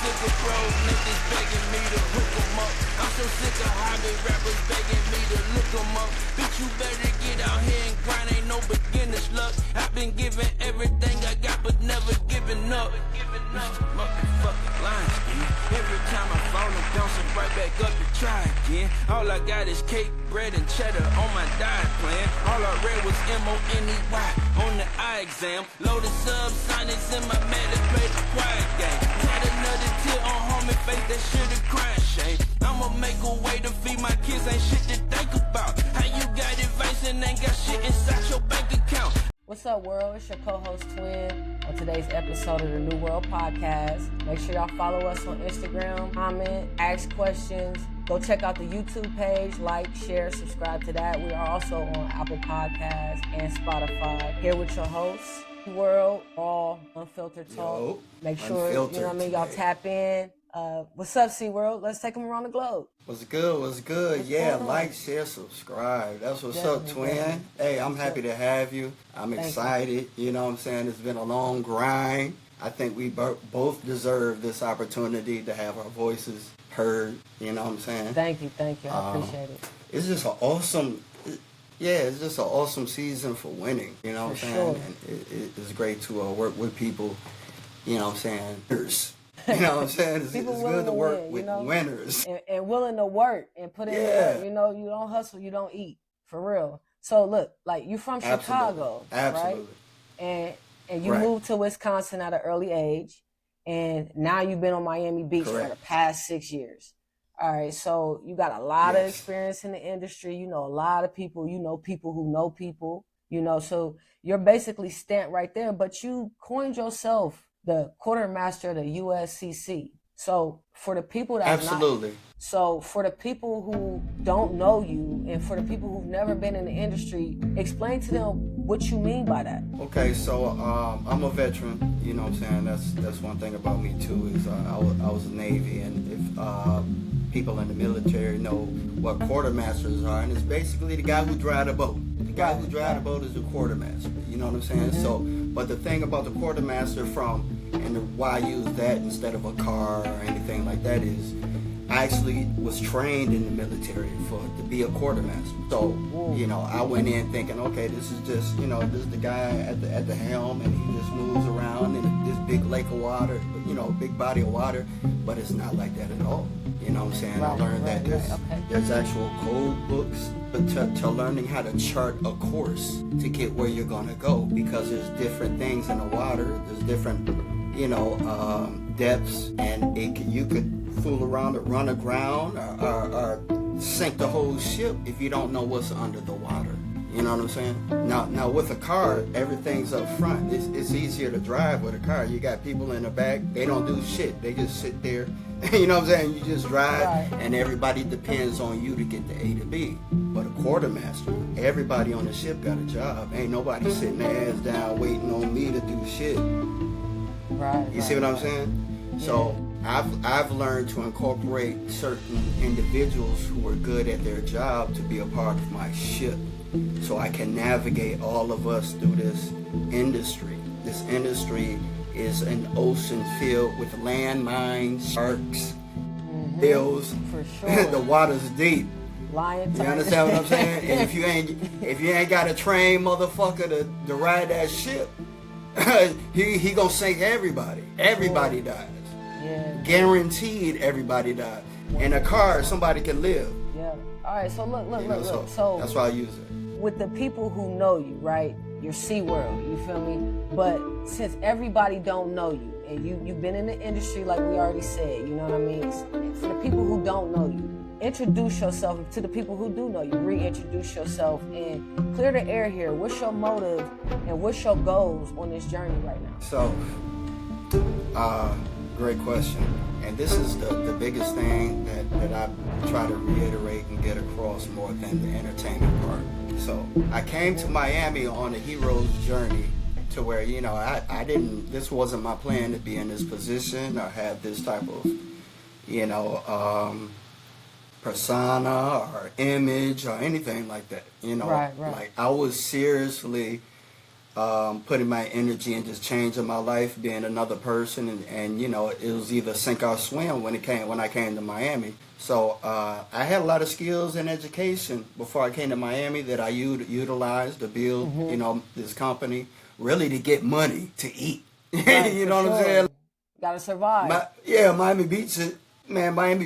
sick of bros niggas begging me to hook 'em up. I'm so sick of hobby rappers begging me to look 'em up. Bitch, you better get out here and grind, ain't no beginner's luck. I've been giving everything I got, but never giving up. Motherfucking lying, man. Every time I fall, I'm bouncing right back up to try again. All I got is cake, bread, and cheddar on my diet plan. All I read was M-O-N-E-Y on the eye exam. Loaded subsonics in my medic, play the quiet game. Had another tear on homie face, that shit a crying shame. I'ma make a way to feed my kids, ain't shit to think about. How you got advice and ain't got shit inside your bank account. What's up, world? It's your co-host Twin on today's episode of the New World Podcast. Make sure y'all follow us on Instagram, comment, ask questions. Go check out the YouTube page, like, share, subscribe to that. We are also on Apple Podcasts and Spotify. Here with your hosts, World, all unfiltered talk. Yo, Make sure, unfiltered you know what I mean, y'all today. tap in. What's up, C-World? Let's take them around the globe. What's good? What's good? What's Yeah, going on? like, share, subscribe. That's what's up, Definitely, twin. definitely. Hey, I'm happy to have you. I'm Thank you. excited. You know what I'm saying? It's been a long grind. I think we both deserve this opportunity to have our voices heard. You know what I'm saying? Thank you. I appreciate it. It's just an awesome, it's just an awesome season for winning. You know what I'm For saying? sure. And it's great to work with people, you know what I'm saying, winners. You know what I'm saying? It's People good willing to to work win, with you know? winners. And willing to work and put in the Yeah. work. You know, you don't hustle, you don't eat. For real. So look, like you from Chicago, Absolutely. right? And you Right. moved to Wisconsin at an early age, and now you've been on Miami Beach for Correct. the past 6 years. All right, so you got a lot of Yes. experience in the industry. You know a lot of people. You know people who know people. You know, so you're basically stamped right there. But you coined yourself the Quartermaster of the USCC. So for the people that Absolutely. So for the people who don't know you and for the people who've never been in the industry, explain to them what you mean by that. Okay, so I'm a veteran. You know what I'm saying? That's one thing about me too is I was a Navy, and if people in the military know what quartermasters are, and it's basically the guy who drives the boat. The guy who drives the boat is the quartermaster. You know what I'm saying? So, but the thing about the quartermaster and why I use that instead of a car or anything like that is I actually was trained in the military to be a quartermaster. So, you know, I went in thinking, okay, this is just, you know, this is the guy at the helm, and he just moves around in this big lake of water, you know, big body of water, but it's not like that at all. You know what I'm saying? I learned that there's actual code books to learning how to chart a course to get where you're gonna go, because there's different things in the water. There's different, you know, depths, and you could fool around or run aground or sink the whole ship if you don't know what's under the water. You know what I'm saying? Now with a car, everything's up front. It's easier to drive with a car. You got people in the back. They don't do shit. They just sit there. You know what I'm saying? You just drive, and everybody depends on you to get the A to B. But a quartermaster, everybody on the ship got a job. Ain't nobody sitting their ass down waiting on me to do shit. You see what I'm saying? So I've learned to incorporate certain individuals who are good at their job to be a part of my ship, so I can navigate all of us through this industry. This industry is an ocean filled with landmines, sharks, bills. For sure. The water's deep. Lion. You understand what I'm saying? And if you ain't got a trained motherfucker to ride that ship, he gonna sink everybody. Everybody dies. Yeah. Guaranteed everybody dies. In a car, somebody can live. Yeah. All right. So look. You know, So that's why I use it. with the people who know you, right? Your SeaWorld, you feel me? But since everybody don't know you, and you've been in the industry like we already said, you know what I mean? For the people who don't know you, introduce yourself to the people who do know you. Reintroduce yourself and clear the air here. What's your motive and what's your goals on this journey right now? So, great question. And this is the biggest thing that I try to reiterate and get across more than the entertainment part. So I came to Miami on a hero's journey to where, you know, this wasn't my plan to be in this position or have this type of, you know, persona or image or anything like that. You know, Right. like I was seriously putting my energy and just changing my life, being another person, and you know, it was either sink or swim when I came to Miami. So I had a lot of skills in education before I came to Miami that I utilized to build, you know, this company, really to get money to eat. Right, You know for what I'm sure. saying? Gotta survive. Miami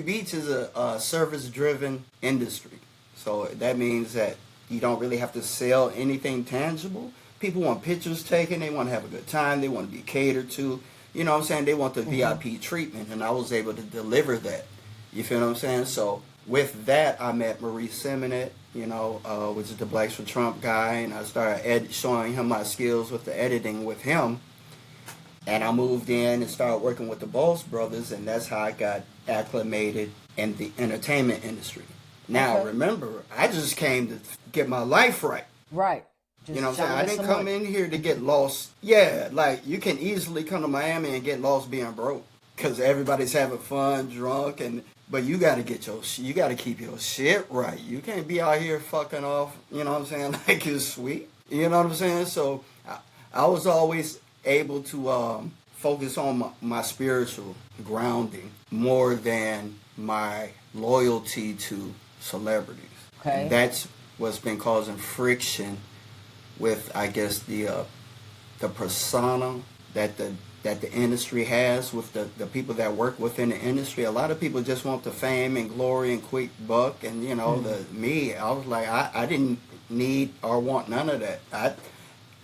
Beach is a service-driven industry. So that means that you don't really have to sell anything tangible. People want pictures taken. They want to have a good time. They want to be catered to. You know what I'm saying? They want the VIP treatment, and I was able to deliver that. You feel what I'm saying? So with that, I met Maurice Simonet, you know, which is the Blacks for Trump guy, and I started showing him my skills with the editing with him. And I moved in and started working with the Boss Brothers, and that's how I got acclimated in the entertainment industry. Now, remember, I just came to get my life right. Right. You know what I'm saying? I didn't come in here to get lost. Yeah, like, you can easily come to Miami and get lost being broke because everybody's having fun, drunk, but you got to you got to keep your shit right. You can't be out here fucking off, you know what I'm saying, like it's sweet. You know what I'm saying? So I was always able to focus on my spiritual grounding more than my loyalty to celebrities. Okay. And that's what's been causing friction with, I guess, the persona that the industry has with the people that work within the industry. A lot of people just want the fame and glory and quick buck, and you know, I was like, I didn't need or want none of that.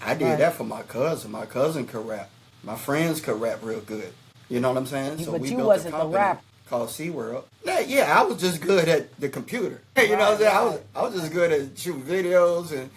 I did that for my cousin. My cousin could rap. My friends could rap real good. You know what I'm saying? So but we you built wasn't a the company rapper. called SeaWorld. Yeah, I was just good at the computer. You know what I'm saying? I was just good at shooting videos, and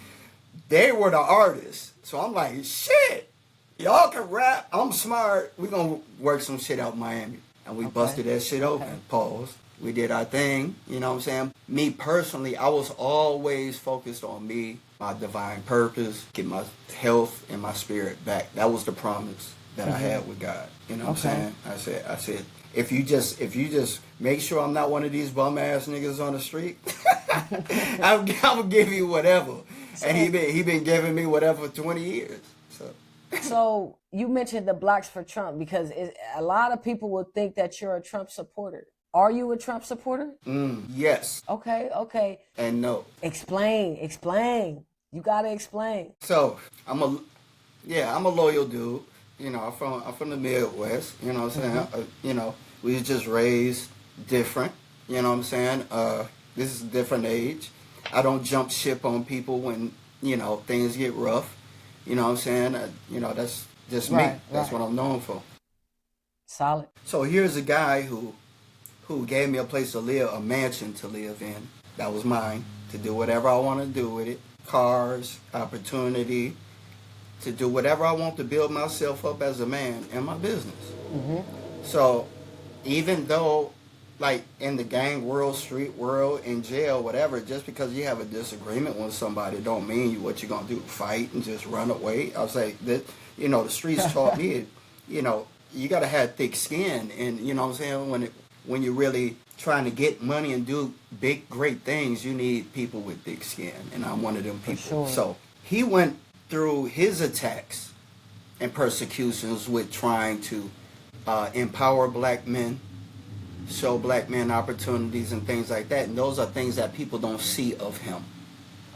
they were the artists. So I'm like, shit, y'all can rap. I'm smart. We gonna work some shit out in Miami. And we busted that shit open. Pause. We did our thing. You know what I'm saying? Me personally, I was always focused on me, my divine purpose, get my health and my spirit back. That was the promise that I had with God. You know what I'm saying? I said, if you just make sure I'm not one of these bum ass niggas on the street, I'm gonna give you whatever. And he been giving me whatever for 20 years. So you mentioned the Blacks for Trump because a lot of people would think that you're a Trump supporter. Are you a Trump supporter? Yes. Okay. And no. Explain. You gotta explain. So I'm a loyal dude. You know, I'm from the Midwest. You know what I'm saying? You know, we was just raised different. You know what I'm saying? This is a different age. I don't jump ship on people when, you know, things get rough. You know what I'm saying? You know, that's just me. That's what I'm known for. Solid. So here's a guy who gave me a place to live, a mansion to live in. That was mine, to do whatever I want to do with it. Cars, opportunity, to do whatever I want to build myself up as a man in my business. So even though, like in the gang world, street world, in jail, whatever, just because you have a disagreement with somebody don't mean what you're going to do, fight and just run away. I was like, that, you know, the streets taught me, you know, you got to have thick skin. And, you know what I'm saying, when you're really trying to get money and do big, great things, you need people with thick skin. And I'm one of them people. Sure. So he went through his attacks and persecutions with trying to empower black men, show black men opportunities and things like that. And those are things that people don't see of him.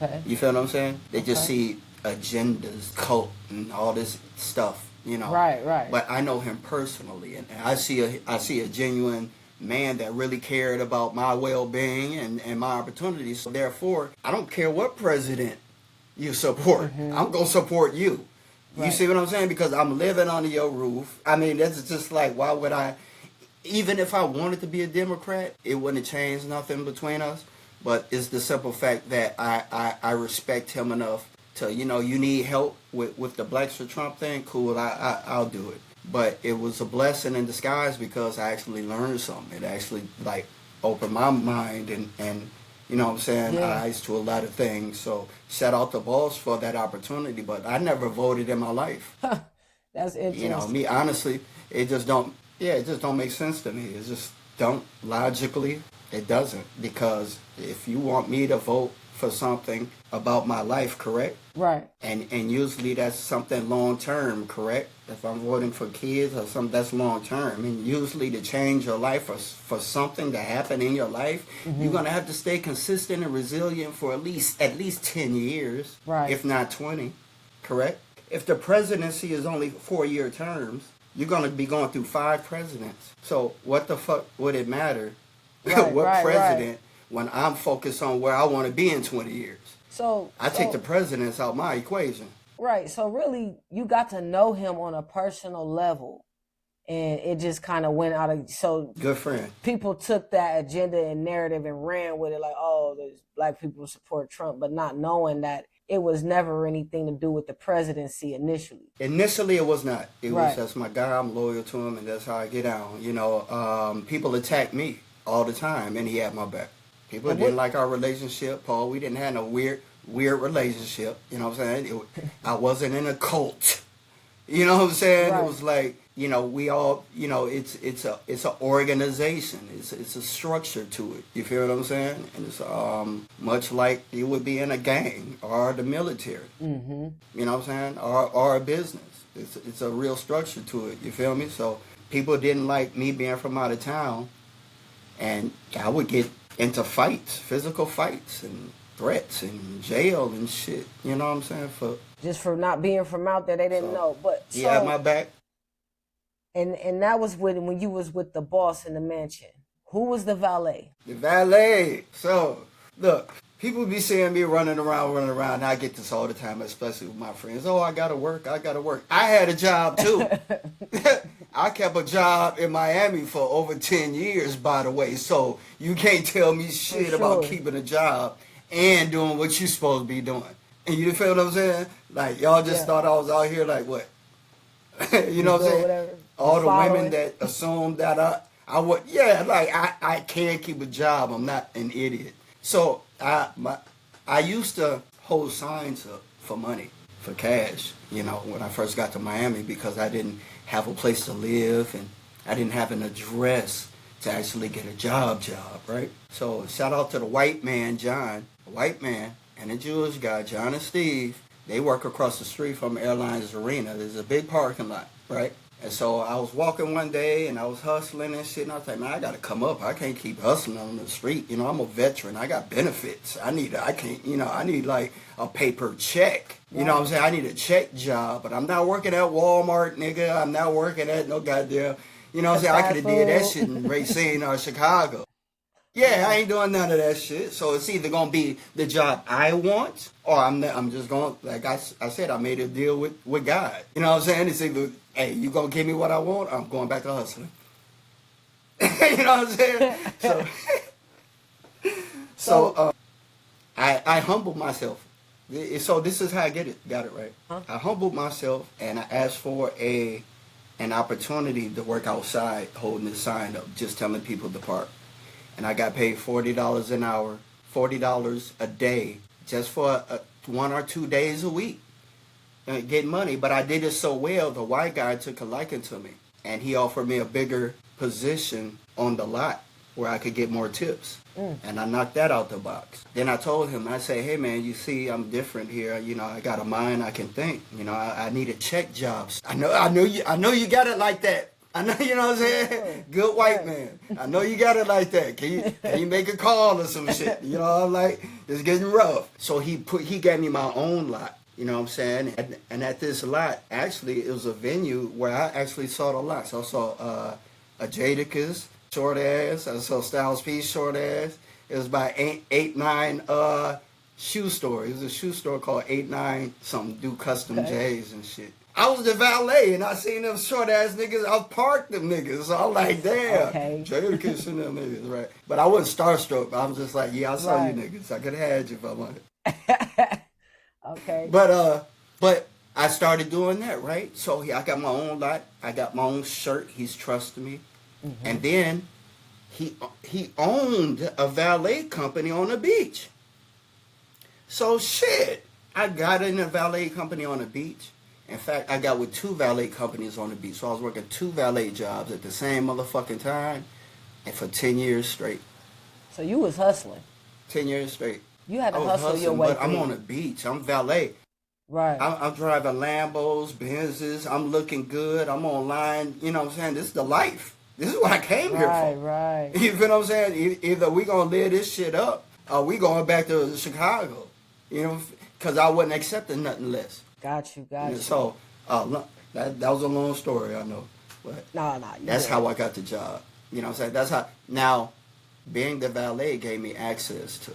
Okay. You feel what I'm saying? They just see agendas, cult, and all this stuff, you know. Right. But I know him personally, and I see a genuine man that really cared about my well-being and my opportunities. So therefore, I don't care what president you support. I'm going to support you. You see what I'm saying? Because I'm living under your roof. I mean, that's just like, why would I, even if I wanted to be a Democrat, it wouldn't change nothing between us. But it's the simple fact that I respect him enough to, you know, you need help with the Blacks for Trump thing, cool, I'll do it. But it was a blessing in disguise because I actually learned something. It actually, like, opened my mind and you know what I'm saying, eyes to a lot of things. So shout out to Boss for that opportunity, but I never voted in my life. That's interesting. You know, me, honestly, it just don't make sense to me. It just don't, logically, it doesn't. Because if you want me to vote for something about my life, correct? Right. And usually that's something long term, correct? If I'm voting for kids or something, that's long term. And usually to change your life for something to happen in your life, you're gonna have to stay consistent and resilient for at least 10 years, Right. if not 20, correct? If the presidency is only 4-year terms, you're gonna be going through 5 presidents. So what the fuck would it matter? Right, what right, president when I'm focused on where I want to be in 20 years? So I take the presidents out my equation. Right. So really, you got to know him on a personal level, and it just kind of went out of. So Good friend. people took that agenda and narrative and ran with it, like, oh, there's black people who support Trump, but not knowing that it was never anything to do with the presidency initially. Initially, it was not. It Right. was, that's my guy. I'm loyal to him, and that's how I get down. You know, people attack me all the time, and he had my back. People didn't like our relationship, Paul. We didn't have no weird relationship. You know what I'm saying? I wasn't in a cult. You know what I'm saying? Right. It was like, you know, we all, you know, it's a organization. It's a structure to it. You feel what I'm saying? And it's much like you would be in a gang or the military. Mm-hmm. You know what I'm saying? Or a business. It's a real structure to it. You feel me? So people didn't like me being from out of town, and I would get into fights, physical fights, and threats, and jail and shit. You know what I'm saying? Just for not being from out there, they didn't know. But he had my back. And that was when you was with the boss in the mansion. Who was the valet? The valet. So look, people be seeing me running around. And I get this all the time, especially with my friends. Oh, I gotta work. I had a job too. I kept a job in Miami for over 10 years, by the way. So you can't tell me shit about keeping a job and doing what you supposed to be doing. And you feel what I'm saying? Like, y'all just thought I was out here like what? You know what I'm saying? Whatever. All the women that assumed that I would, like I can keep a job. I'm not an idiot. So I used to hold signs up for money, for cash, you know, when I first got to Miami, because I didn't have a place to live and I didn't have an address to actually get a job, right? So shout out to the white man, John, a white man, and a Jewish guy, John and Steve. They work across the street from Airlines Arena. There's a big parking lot, right? And so I was walking one day and I was hustling and shit, and I was like, man, I gotta come up. I can't keep hustling on the street. You know, I'm a veteran. I got benefits. I need like a paper check. You know what I'm saying? I need a check job, but I'm not working at Walmart, nigga. I'm not working at no goddamn, you know what I'm saying? I could have did that shit in Racine or Chicago. Yeah, I ain't doing none of that shit. So it's either gonna be the job I want, or I'm just gonna, like I said, I made a deal with God. You know what I'm saying? It's either, hey, you gonna give me what I want, or I'm going back to hustling. You know what I'm saying? So I humbled myself. So this is how I got it right. Huh? I humbled myself and I asked for an opportunity to work outside, holding the sign up, just telling people to park. And I got paid $40 an hour, $40 a day, just for 1 or 2 days a week, getting money. But I did it so well, the white guy took a liking to me, and he offered me a bigger position on the lot where I could get more tips. And I knocked that out the box. Then I told him, I said, hey man, you see, I'm different here. You know, I got a mind, I can think. You know, I need a check jobs. I know you got it like that. I know, you know what I'm saying? Good white man. I know you got it like that. Can you make a call or some shit? You know, I'm like, it's getting rough. So he gave me my own lot. You know what I'm saying? And at this lot, actually, it was a venue where I actually saw the lots. I saw a Jadakiss, short ass. I saw Styles P, short ass. It was by 8-9 shoe store. It was a shoe store called 8-9 something, do custom J's and shit. I was the valet, and I seen them short-ass niggas. I parked them niggas. So I'm like, damn. Jadakiss and them niggas, right? But I wasn't starstruck. I was just like, yeah, I saw you niggas. I could have had you if I wanted. Okay. But I started doing that, right? So I got my own lot. I got my own shirt. He's trusting me. Mm-hmm. And then he owned a valet company on the beach. So shit, I got in a valet company on the beach. In fact, I got with 2 valet companies on the beach. So I was working 2 valet jobs at the same motherfucking time, and for 10 years straight. So you was hustling. 10 years straight. You had to I was hustle your hustling, way but I'm through. on the beach. I'm valet. Right. I'm driving Lambos, Benzes. I'm looking good. I'm online. You know what I'm saying? This is the life. This is what I came here Right, for. right. You feel what I'm saying? Either we gonna live this shit up, or we going back to Chicago. You know, because I wasn't accepting nothing less. Got you, got you. So that was a long story, I know, but Nah, that's how I got the job. You know what I'm saying? That's how. Now, being the valet gave me access to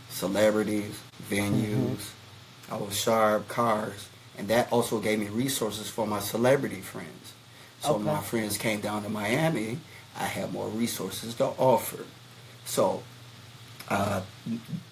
celebrities, venues. I was sharp cars, and that also gave me resources for my celebrity friends. So when my friends came down to Miami, I had more resources to offer. So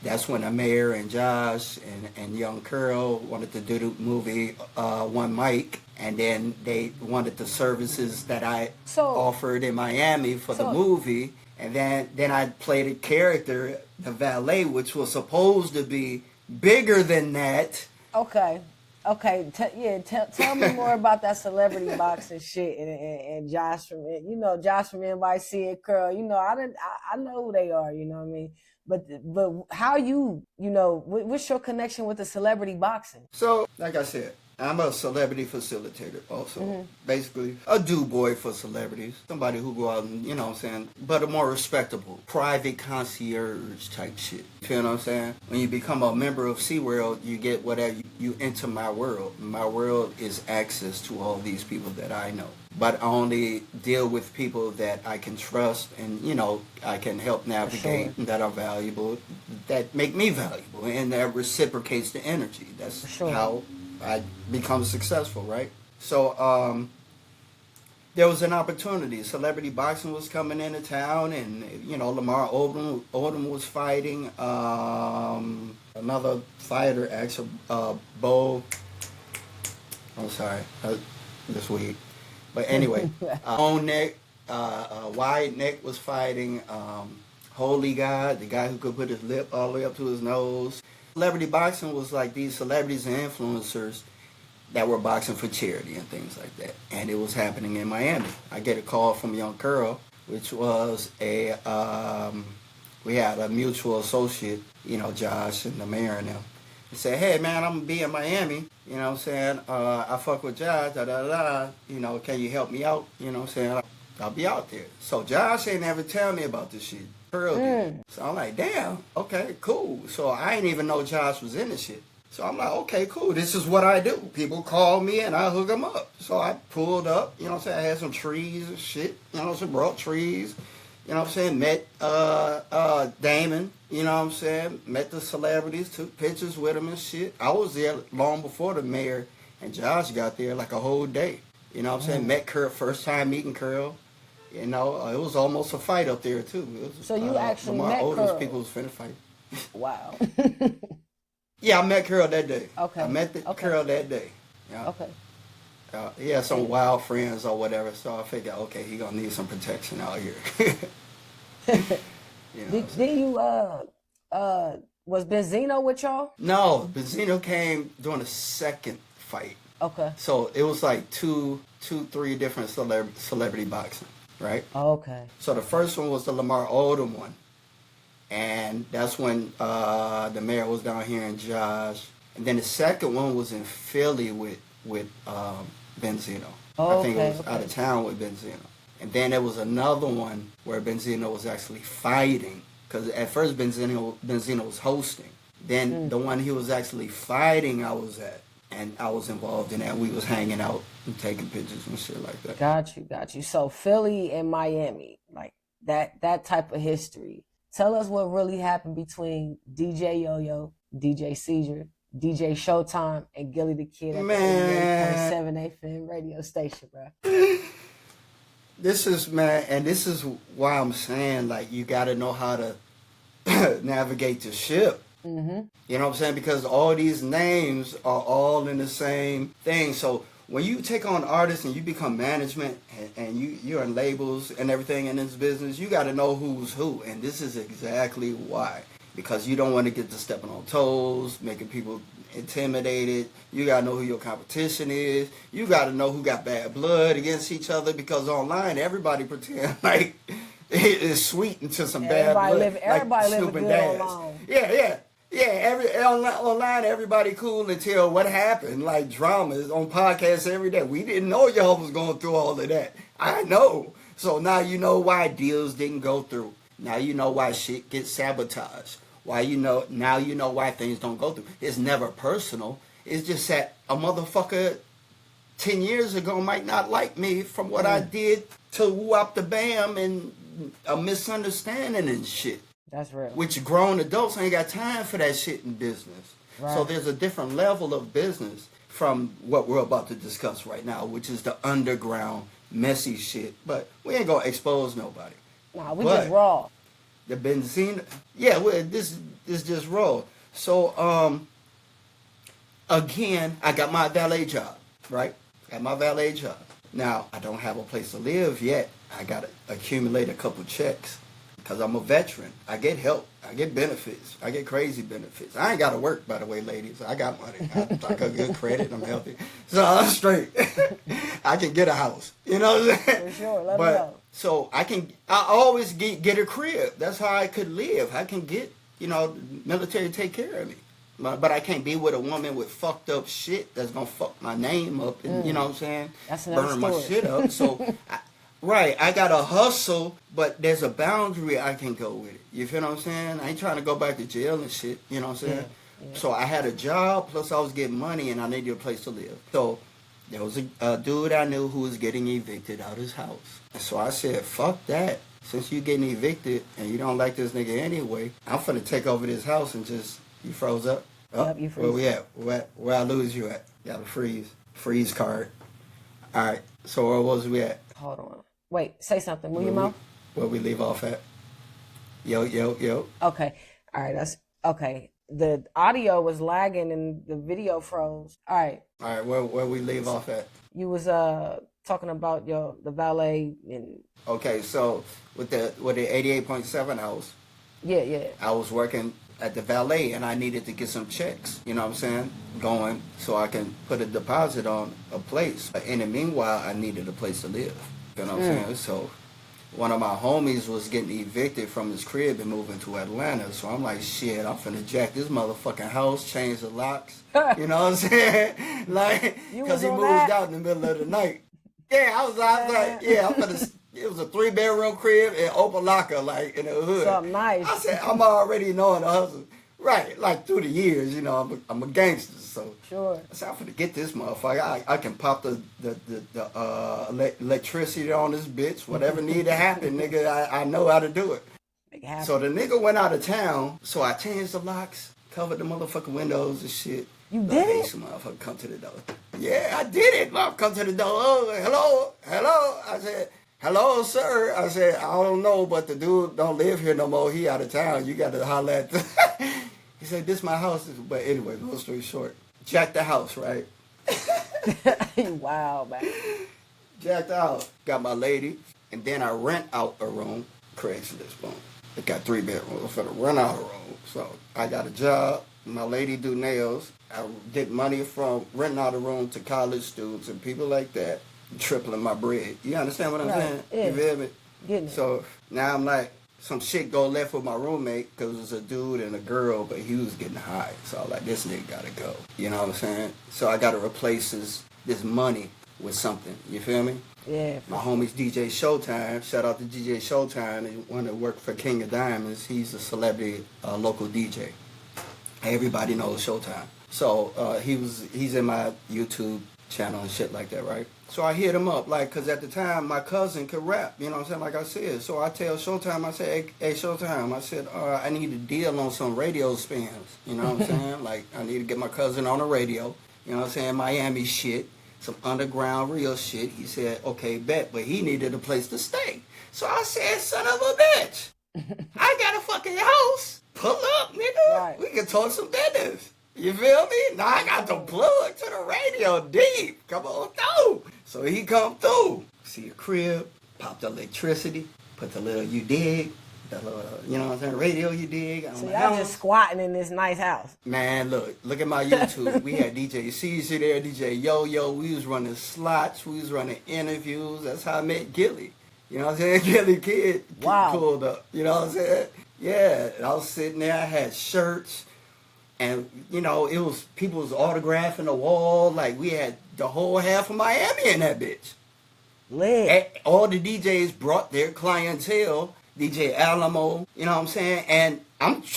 that's when the mayor and Josh and young Curl wanted to do the movie One Mic, and then they wanted the services that I offered in Miami for the movie. And then I played a character, the valet, which was supposed to be bigger than that. Okay. Tell me more about that celebrity boxing shit and Josh from Josh from NYC and Curl. I know who they are. You know what I mean. But how what's your connection with the celebrity boxing? So, like I said, I'm a celebrity facilitator also. Basically, a do-boy for celebrities. Somebody who go out and, you know what I'm saying, but a more respectable, private concierge type shit. You feel what I'm saying? When you become a member of SeaWorld, you get whatever, you enter my world. My world is access to all these people that I know. But I only deal with people that I can trust and, I can help navigate, that are valuable, that make me valuable, and that reciprocates the energy. That's how I become successful, right? So there was an opportunity. Celebrity boxing was coming into town, and Lamar Odom was fighting. Another fighter, actually, Bo. I'm sorry, this week. But anyway, Own Neck, Wide Neck was fighting. Holy God, the guy who could put his lip all the way up to his nose. Celebrity boxing was like these celebrities and influencers that were boxing for charity and things like that. And it was happening in Miami. I get a call from Young Curl, which was we had a mutual associate, Josh and the mayor and them. He said, hey man, I'm gonna be in Miami, you know what I'm saying? I fuck with Josh, can you help me out? You know what I'm saying? I'll be out there. So Josh ain't ever tell me about this shit. Curl did. So I'm like, damn, okay, cool. So I didn't even know Josh was in this shit. So I'm like, okay, cool. This is what I do. People call me and I hook them up. So I pulled up, you know what I'm saying? I had some trees and shit, brought trees, you know what I'm saying? Met Damon, you know what I'm saying? Met the celebrities, took pictures with them and shit. I was there long before the mayor and Josh got there, like a whole day. You know what I'm saying? Met Curl, first time meeting Curl. It was almost a fight up there too. So you actually met Curl? People was finna fight. Wow. Yeah, I met Curl that day. Okay. I met Curl that day. Yeah. Okay. He had some wild friends or whatever, so I figured, okay, he gonna need some protection out here. Was Benzino with y'all? No, Benzino came during the second fight. Okay. So it was like three different celebrity boxing, right? Okay. So the first one was the Lamar Odom one. And that's when the mayor was down here and Josh. And then the second one was in Philly with Benzino. I think it was out of town with Benzino. And then there was another one where Benzino was actually fighting. Because at first Benzino was hosting. Then the one he was actually fighting I was at. And I was involved in that. We was hanging out and taking pictures and shit like that. Got you. So Philly and Miami, like that type of history. Tell us what really happened between DJ Yo-Yo, DJ Seizure, DJ Showtime, and Gilly the Kid at the 88.7 FM radio station, bro. This is why I'm saying, like, you got to know how to navigate the ship. Mm-hmm. You know what I'm saying? Because all these names are all in the same thing. So when you take on artists and you become management and you're in labels and everything in this business, you got to know who's who. And this is exactly why. Because you don't want to get to stepping on toes, making people intimidated. You got to know who your competition is. You got to know who got bad blood against each other. Because online, everybody pretend like it is sweet until some bad blood. Everybody live good online. Yeah. Online, everybody cool until what happened, like dramas on podcasts every day. We didn't know y'all was going through all of that. I know. So now you know why deals didn't go through. Now you know why shit gets sabotaged. Now you know why things don't go through. It's never personal. It's just that a motherfucker 10 years ago might not like me from what I did to whoop the bam and a misunderstanding and shit. That's real. Which grown adults ain't got time for that shit in business. Right. So there's a different level of business from what we're about to discuss right now, which is the underground, messy shit. But we ain't gonna expose nobody. Nah, we just raw. The benzene, this is just raw. So again, I got my valet job, right? Got my valet job. Now I don't have a place to live yet. I gotta accumulate a couple checks. Because I'm a veteran. I get help. I get benefits. I get crazy benefits. I ain't got to work, by the way, ladies. I got money. I got good credit. I'm healthy. So I'm straight. I can get a house. You know what I'm saying? For sure. Let me know. So I always get a crib. That's how I could live. I can get, military take care of me. But I can't be with a woman with fucked up shit that's going to fuck my name up and, you know what I'm saying? That's another burn story. my shit up. So... Right, I got to hustle, but there's a boundary I can go with it. You feel what I'm saying? I ain't trying to go back to jail and shit, you know what I'm saying? Yeah. So I had a job, plus I was getting money, and I needed a place to live. So there was a dude I knew who was getting evicted out of his house. And so I said, fuck that. Since you getting evicted and you don't like this nigga anyway, I'm finna take over this house and just, you froze up? Yep, you froze. Where we at? Where I lose you at? Got a freeze card. All right, so where was we at? Hold on. Wait, say something. Move your mouth. Where we leave off at? Yo. Okay. All right, that's okay. The audio was lagging and the video froze. All right, where we leave off at? You was talking about the valet and okay, so with the 88.7 house. Yeah. I was working at the valet and I needed to get some checks, you know what I'm saying, going so I can put a deposit on a place. In the meanwhile, I needed a place to live. You know what I'm saying? So one of my homies was getting evicted from his crib and moving to Atlanta. So I'm like, shit, I'm finna jack this motherfucking house, change the locks. You know what I'm saying? Like, because he moved out in the middle of the night. Yeah, I was like, yeah, I'm finna. It was a 3-bedroom crib and open locker, like in the hood. Something nice. I said, I'm already knowing the hustle. Right, like through the years, I'm a gangster, so sure. I said, I'm finna get this motherfucker. I can pop the electricity on this bitch. Whatever need to happen, nigga, I know how to do it. So the nigga went out of town, so I changed the locks, covered the motherfucking windows and shit. You did it? Motherfucker come to the door. Yeah, I did it. Motherfucker come to the door. Oh, hello. I said, hello, sir. I said, I don't know, but the dude don't live here no more. He out of town. You got to holler at the... He said, this my house. But anyway, long story short, jacked the house, right? Wow, man. Jacked out. Got my lady. And then I rent out a room. Craigslist, boom. It got 3 bedrooms. I'm finna rent out a room. So I got a job. My lady do nails. I get money from renting out a room to college students and people like that. Tripling my bread. You understand what I'm saying? Yeah. You feel me? Getting it. So now I'm like, some shit go left with my roommate because it was a dude and a girl, but he was getting high. So I'm like, this nigga gotta go. You know what I'm saying? So I gotta replace this money with something. You feel me? Yeah. My homie's DJ Showtime. Shout out to DJ Showtime. He wanted to work for King of Diamonds. He's a celebrity local DJ. Everybody knows Showtime. So he's in my YouTube channel and shit like that, right? So I hit him up, like, because at the time, my cousin could rap, you know what I'm saying, like I said. So I tell Showtime, I said, hey, Showtime, I said, I need a deal on some radio spins, you know what I'm saying? Like, I need to get my cousin on the radio, you know what I'm saying, Miami shit, some underground real shit. He said, okay, bet, but he needed a place to stay. So I said, son of a bitch, I got a fucking house. Pull up, nigga. Right. We can talk some business. You feel me? Now I got the plug to the radio deep. Come on through. So he come through. See a crib, pop the electricity, put the little you dig, the little, you know what I'm saying, radio you dig. So y'all just squatting in this nice house. Man, look at my YouTube. We had DJ CZ there, DJ Yo-Yo. We was running slots. We was running interviews. That's how I met Gilly. You know what I'm saying? Gilly Kid Wow. pulled up. You know what I'm saying? Yeah, I was sitting there. I had shirts. And, you know, it was people's autographing the wall. Like, we had the whole half of Miami in that bitch. Lit. All the DJs brought their clientele, DJ Alamo, you know what I'm saying? And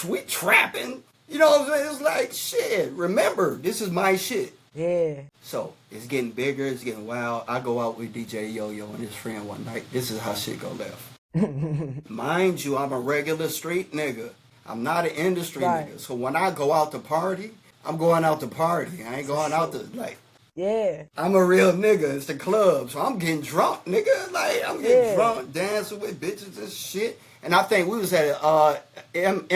we trapping, you know what I'm saying? It's like, shit, remember, this is my shit. Yeah. So, it's getting bigger, it's getting wild. I go out with DJ Yo-Yo and his friend one night. This is how shit go left. Mind you, I'm a regular street nigga. I'm not an industry nigga. So when I go out to party, I'm going out to party. I ain't going out to, like, yeah. I'm a real nigga. It's the club. So I'm getting drunk, nigga. Like, I'm getting drunk, dancing with bitches and shit. And I think we was at a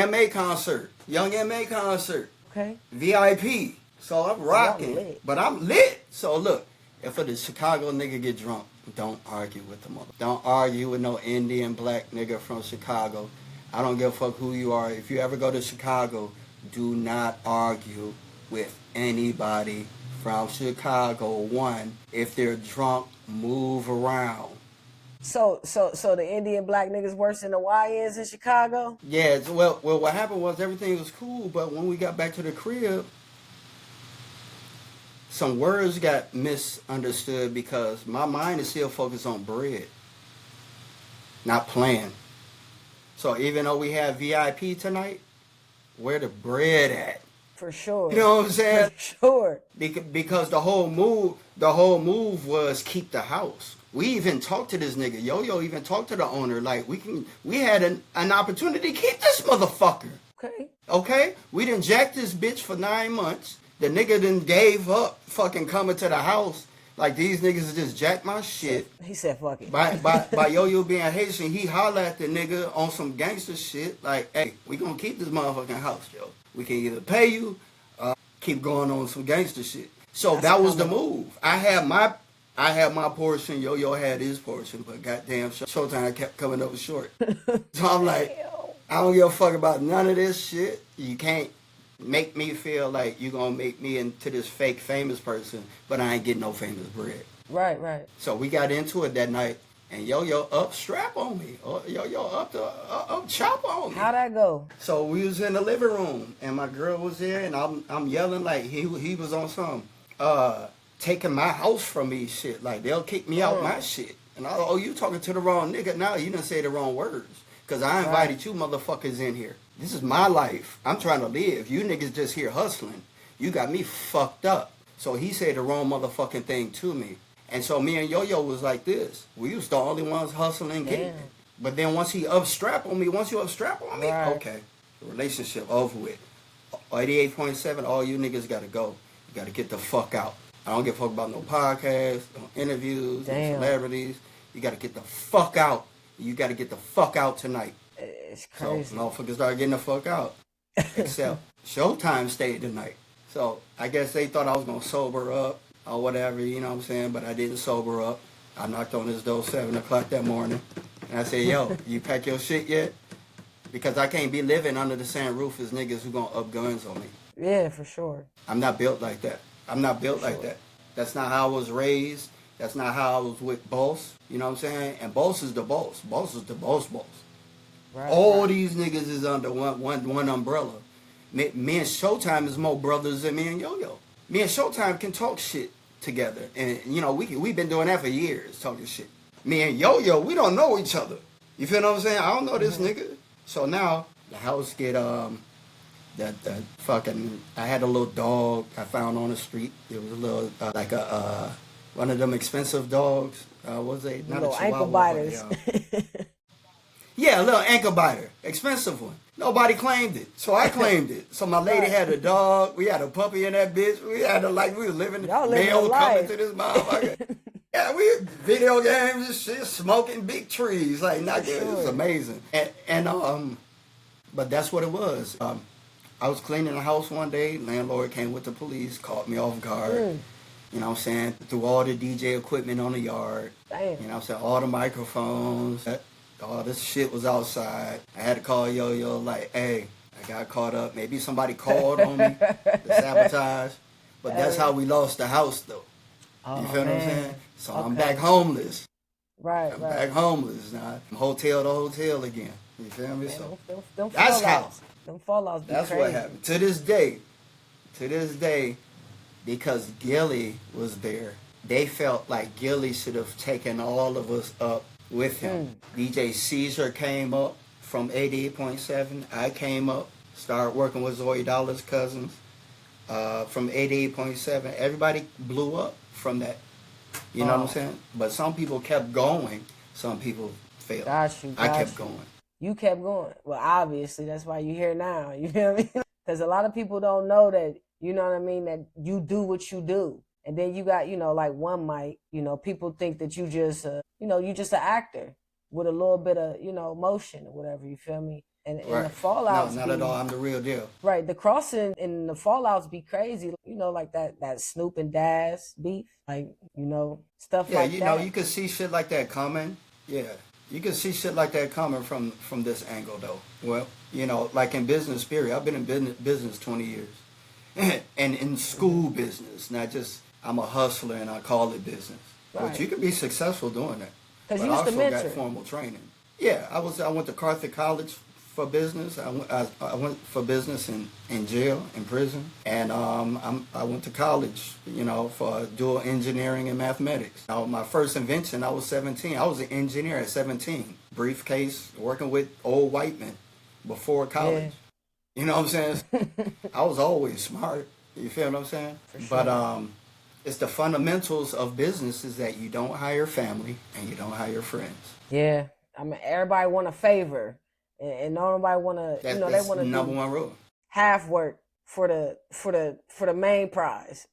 MA concert, Young MA concert. Okay. VIP. So I'm rocking. But I'm lit. So look, if the Chicago nigga get drunk, don't argue with the mother. Don't argue with no Indian black nigga from Chicago. I don't give a fuck who you are. If you ever go to Chicago, do not argue with anybody from Chicago. One, if they're drunk, move around. So the Indian black niggas worse than the YNs in Chicago? Yeah, well, what happened was everything was cool, but when we got back to the crib, some words got misunderstood because my mind is still focused on bread, not playing. So even though we have VIP tonight, where the bread at? For sure. You know what I'm saying? For sure. Because the whole move was keep the house. We even talked to this nigga. Yo-Yo even talked to the owner. Like, we had an opportunity to keep this motherfucker. Okay? We done jacked this bitch for 9 months. The nigga done gave up fucking coming to the house. Like, these niggas just jacked my shit. He said, fuck it. By Yo-Yo being Haitian, he hollered at the nigga on some gangster shit. Like, hey, we gonna keep this motherfucking house, yo. We can either pay you, keep going on some gangster shit. So that was the move. I had my portion, Yo-Yo had his portion, but goddamn, Showtime kept coming up short. So I'm like, I don't give a fuck about none of this shit. You can't make me feel like you gonna make me into this fake famous person, but I ain't getting no famous bread. Right. So we got into it that night, and Yo-Yo up strap on me. Yo-Yo up chop on me. How'd that go? So we was in the living room, and my girl was there, and I'm yelling like he was on some taking my house from me shit. Like, they'll kick me out my shit. And you talking to the wrong nigga now. You done say the wrong words. Because I invited you motherfuckers in here. This is my life. I'm trying to live. You niggas just here hustling. You got me fucked up. So he said the wrong motherfucking thing to me. And so me and Yo-Yo was like this. We was the only ones hustling getting it. But then once you up strap on me, okay. The relationship over with. 88.7, all you niggas got to go. You got to get the fuck out. I don't give a fuck about no podcasts, no interviews, no celebrities. You got to get the fuck out. You got to get the fuck out tonight. It's crazy. So motherfuckers started getting the fuck out. Except Showtime stayed tonight. So I guess they thought I was going to sober up or whatever, you know what I'm saying? But I didn't sober up. I knocked on his door 7 o'clock that morning. And I said, yo, you pack your shit yet? Because I can't be living under the same roof as niggas who going to up guns on me. Yeah, for sure. I'm not built like that. I'm not built like that. That's not how I was raised. That's not how I was with Boss. You know what I'm saying? And Boss is the boss. Boss is the boss. Right, All these niggas is under one umbrella. Me and Showtime is more brothers than me and Yo-Yo. Me and Showtime can talk shit together. And, you know, we've been doing that for years, talking shit. Me and Yo-Yo, we don't know each other. You feel what I'm saying? I don't know this nigga. So now, the house get, I had a little dog I found on the street. It was a little, one of them expensive dogs. What was they? Not little a Chihuahua, ankle biters. Yeah, a little ankle biter. Expensive one. Nobody claimed it. So I claimed it. So my lady had a dog. We had a puppy in that bitch. We had we was living mail coming to this motherfucker. Yeah, we video games and shit, smoking big trees. Like, it was amazing. And but that's what it was. I was cleaning the house one day. Landlord came with the police, caught me off guard. You know what I'm saying? Threw all the DJ equipment on the yard. Damn. You know what I'm saying? All the microphones. All this shit was outside. I had to call Yo-Yo like, hey, I got caught up. Maybe somebody called on me to sabotage. But that's how we lost the house, though. You feel what I'm saying? So I'm back homeless. I'm back homeless now. From hotel to hotel again. You feel me? So them that's how. Them fallouts be That's crazy. what happened. To this day, to this day, because Gilly was there, they felt like Gilly should have taken all of us up with him. DJ Caesar came up from 88.7. I came up, started working with Zoe Dollar's cousins from 88.7. Everybody blew up from that. You know what I'm saying? But some people kept going. Some people failed. I kept going. You kept going. Well, obviously, that's why you're here now. You feel me? Because a lot of people don't know that, you know what I mean, that you do what you do. And then you got, you know, like one mic, you know, people think that you just, you know, you just an actor with a little bit of, you know, motion or whatever, you feel me? And the fallouts. No, not at all. I'm the real deal. Right. The crossing and the fallouts be crazy. You know, like that Snoop and Daz beef. Like, you know, stuff like that. Yeah, you know, you can see shit like that coming. Yeah. You can see shit like that coming from this angle, though. Well, you know, like in business, period. I've been in business 20 years. And in school business, not just I'm a hustler and I call it business. Right. But you can be successful doing that. Because you used to mentor. I also got formal training. Yeah, I went to Carthage College for business. I went for business in jail, in prison. And I went to college, you know, for dual engineering and mathematics. Now, my first invention, I was 17. I was an engineer at 17. Briefcase, working with old white men before college. Yeah. You know what I'm saying? I was always smart. You feel what I'm saying? For sure. But it's the fundamentals of business is that you don't hire family and you don't hire friends. Yeah. I mean, everybody want a favor. And nobody want to, you know, they want to number one rule. Half work for the main prize.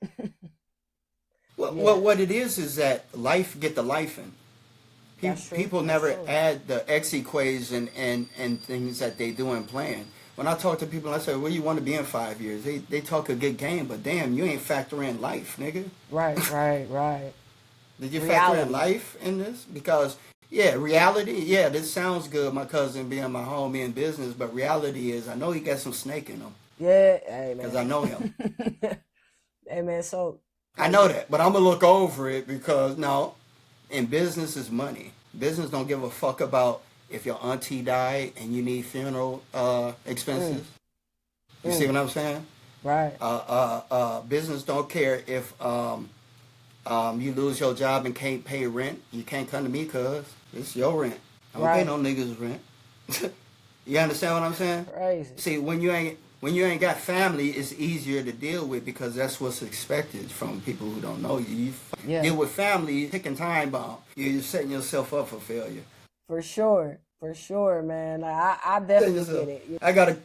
Well, what it is that life get the life in. People never add the X equation and things that they do and plan. When I talk to people, I say, where you want to be in 5 years? They talk a good game, but damn, you ain't factor in life, nigga. Right. Did you factor in life in this? Because, yeah, reality, yeah, this sounds good, my cousin being my homie in business, but reality is I know he got some snake in him. Yeah, hey, man. Because I know him. Hey, man, so... I know that, but I'm going to look over it because, no, in business is money. Business don't give a fuck about if your auntie died and you need funeral expenses. You see what I'm saying? Right. Business don't care if you lose your job and can't pay rent. You can't come to me because it's your rent. I don't pay no niggas rent. You understand what I'm saying? Crazy. See, when you ain't got family, it's easier to deal with because that's what's expected from people who don't know you. You deal with family, ticking time bomb. You're setting yourself up for failure. For sure, man. Like, I definitely get it.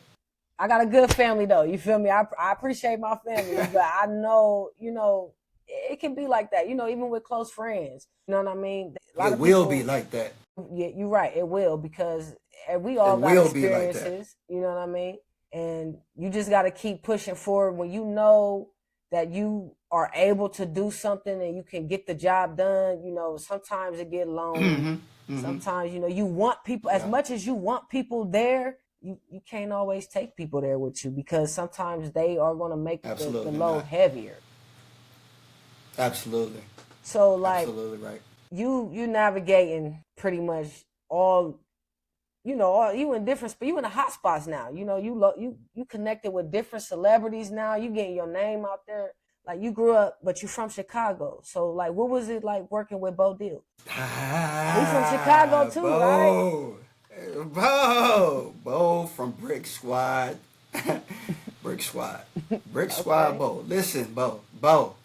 I got a good family though. You feel me? I appreciate my family, but I know, you know, it can be like that. You know, even with close friends. You know what I mean? It will be like that. Yeah, you're right. It will because we all got experiences. You know what I mean? And you just got to keep pushing forward when you know that you are able to do something and you can get the job done. You know, sometimes it get lonely. Sometimes, you know, you want people, as much as you want people there, you can't always take people there with you because sometimes they are going to make the load heavier. Absolutely. So, like, absolutely right. You navigating pretty much all, you know, you in the hot spots now. You know, you connected with different celebrities now. You getting your name out there. Like, you grew up, but you from Chicago. So, like, what was it like working with Bo Dill? He's from Chicago, too, right? Bo from Brick Squad. Brick Squad. Brick Squad, Bo. Listen, Bo.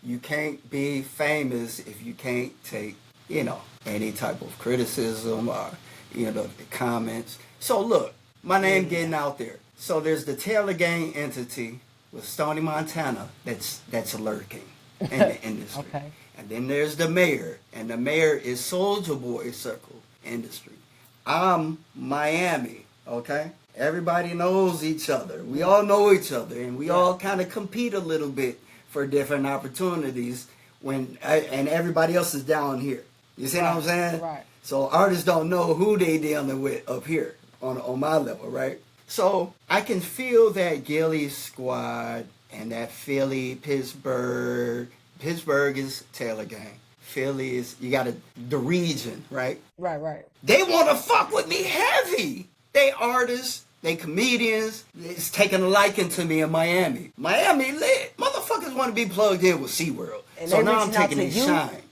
You can't be famous if you can't take, you know, any type of criticism or, you know, the comments. So, look, my name getting out there. So there's the Taylor Gang entity with Stony Montana that's lurking in the industry. Okay. And then there's the mayor, and the mayor is Soulja Boy Circle industry. I'm Miami, okay? Everybody knows each other. We all know each other, and we all kind of compete a little bit for different opportunities and everybody else is down here. You see what I'm saying? Right. So artists don't know who they dealing with up here on my level, right? So I can feel that Gilly squad and that Philly, Pittsburgh is Taylor Gang. Philly is, you got the region, right? Right. They want to fuck with me heavy. They artists, They comedians. It's taking a liking to me in Miami. Miami lit. Motherfuckers want to be plugged in with SeaWorld. And So they now I'm reaching out taking to their you? shine.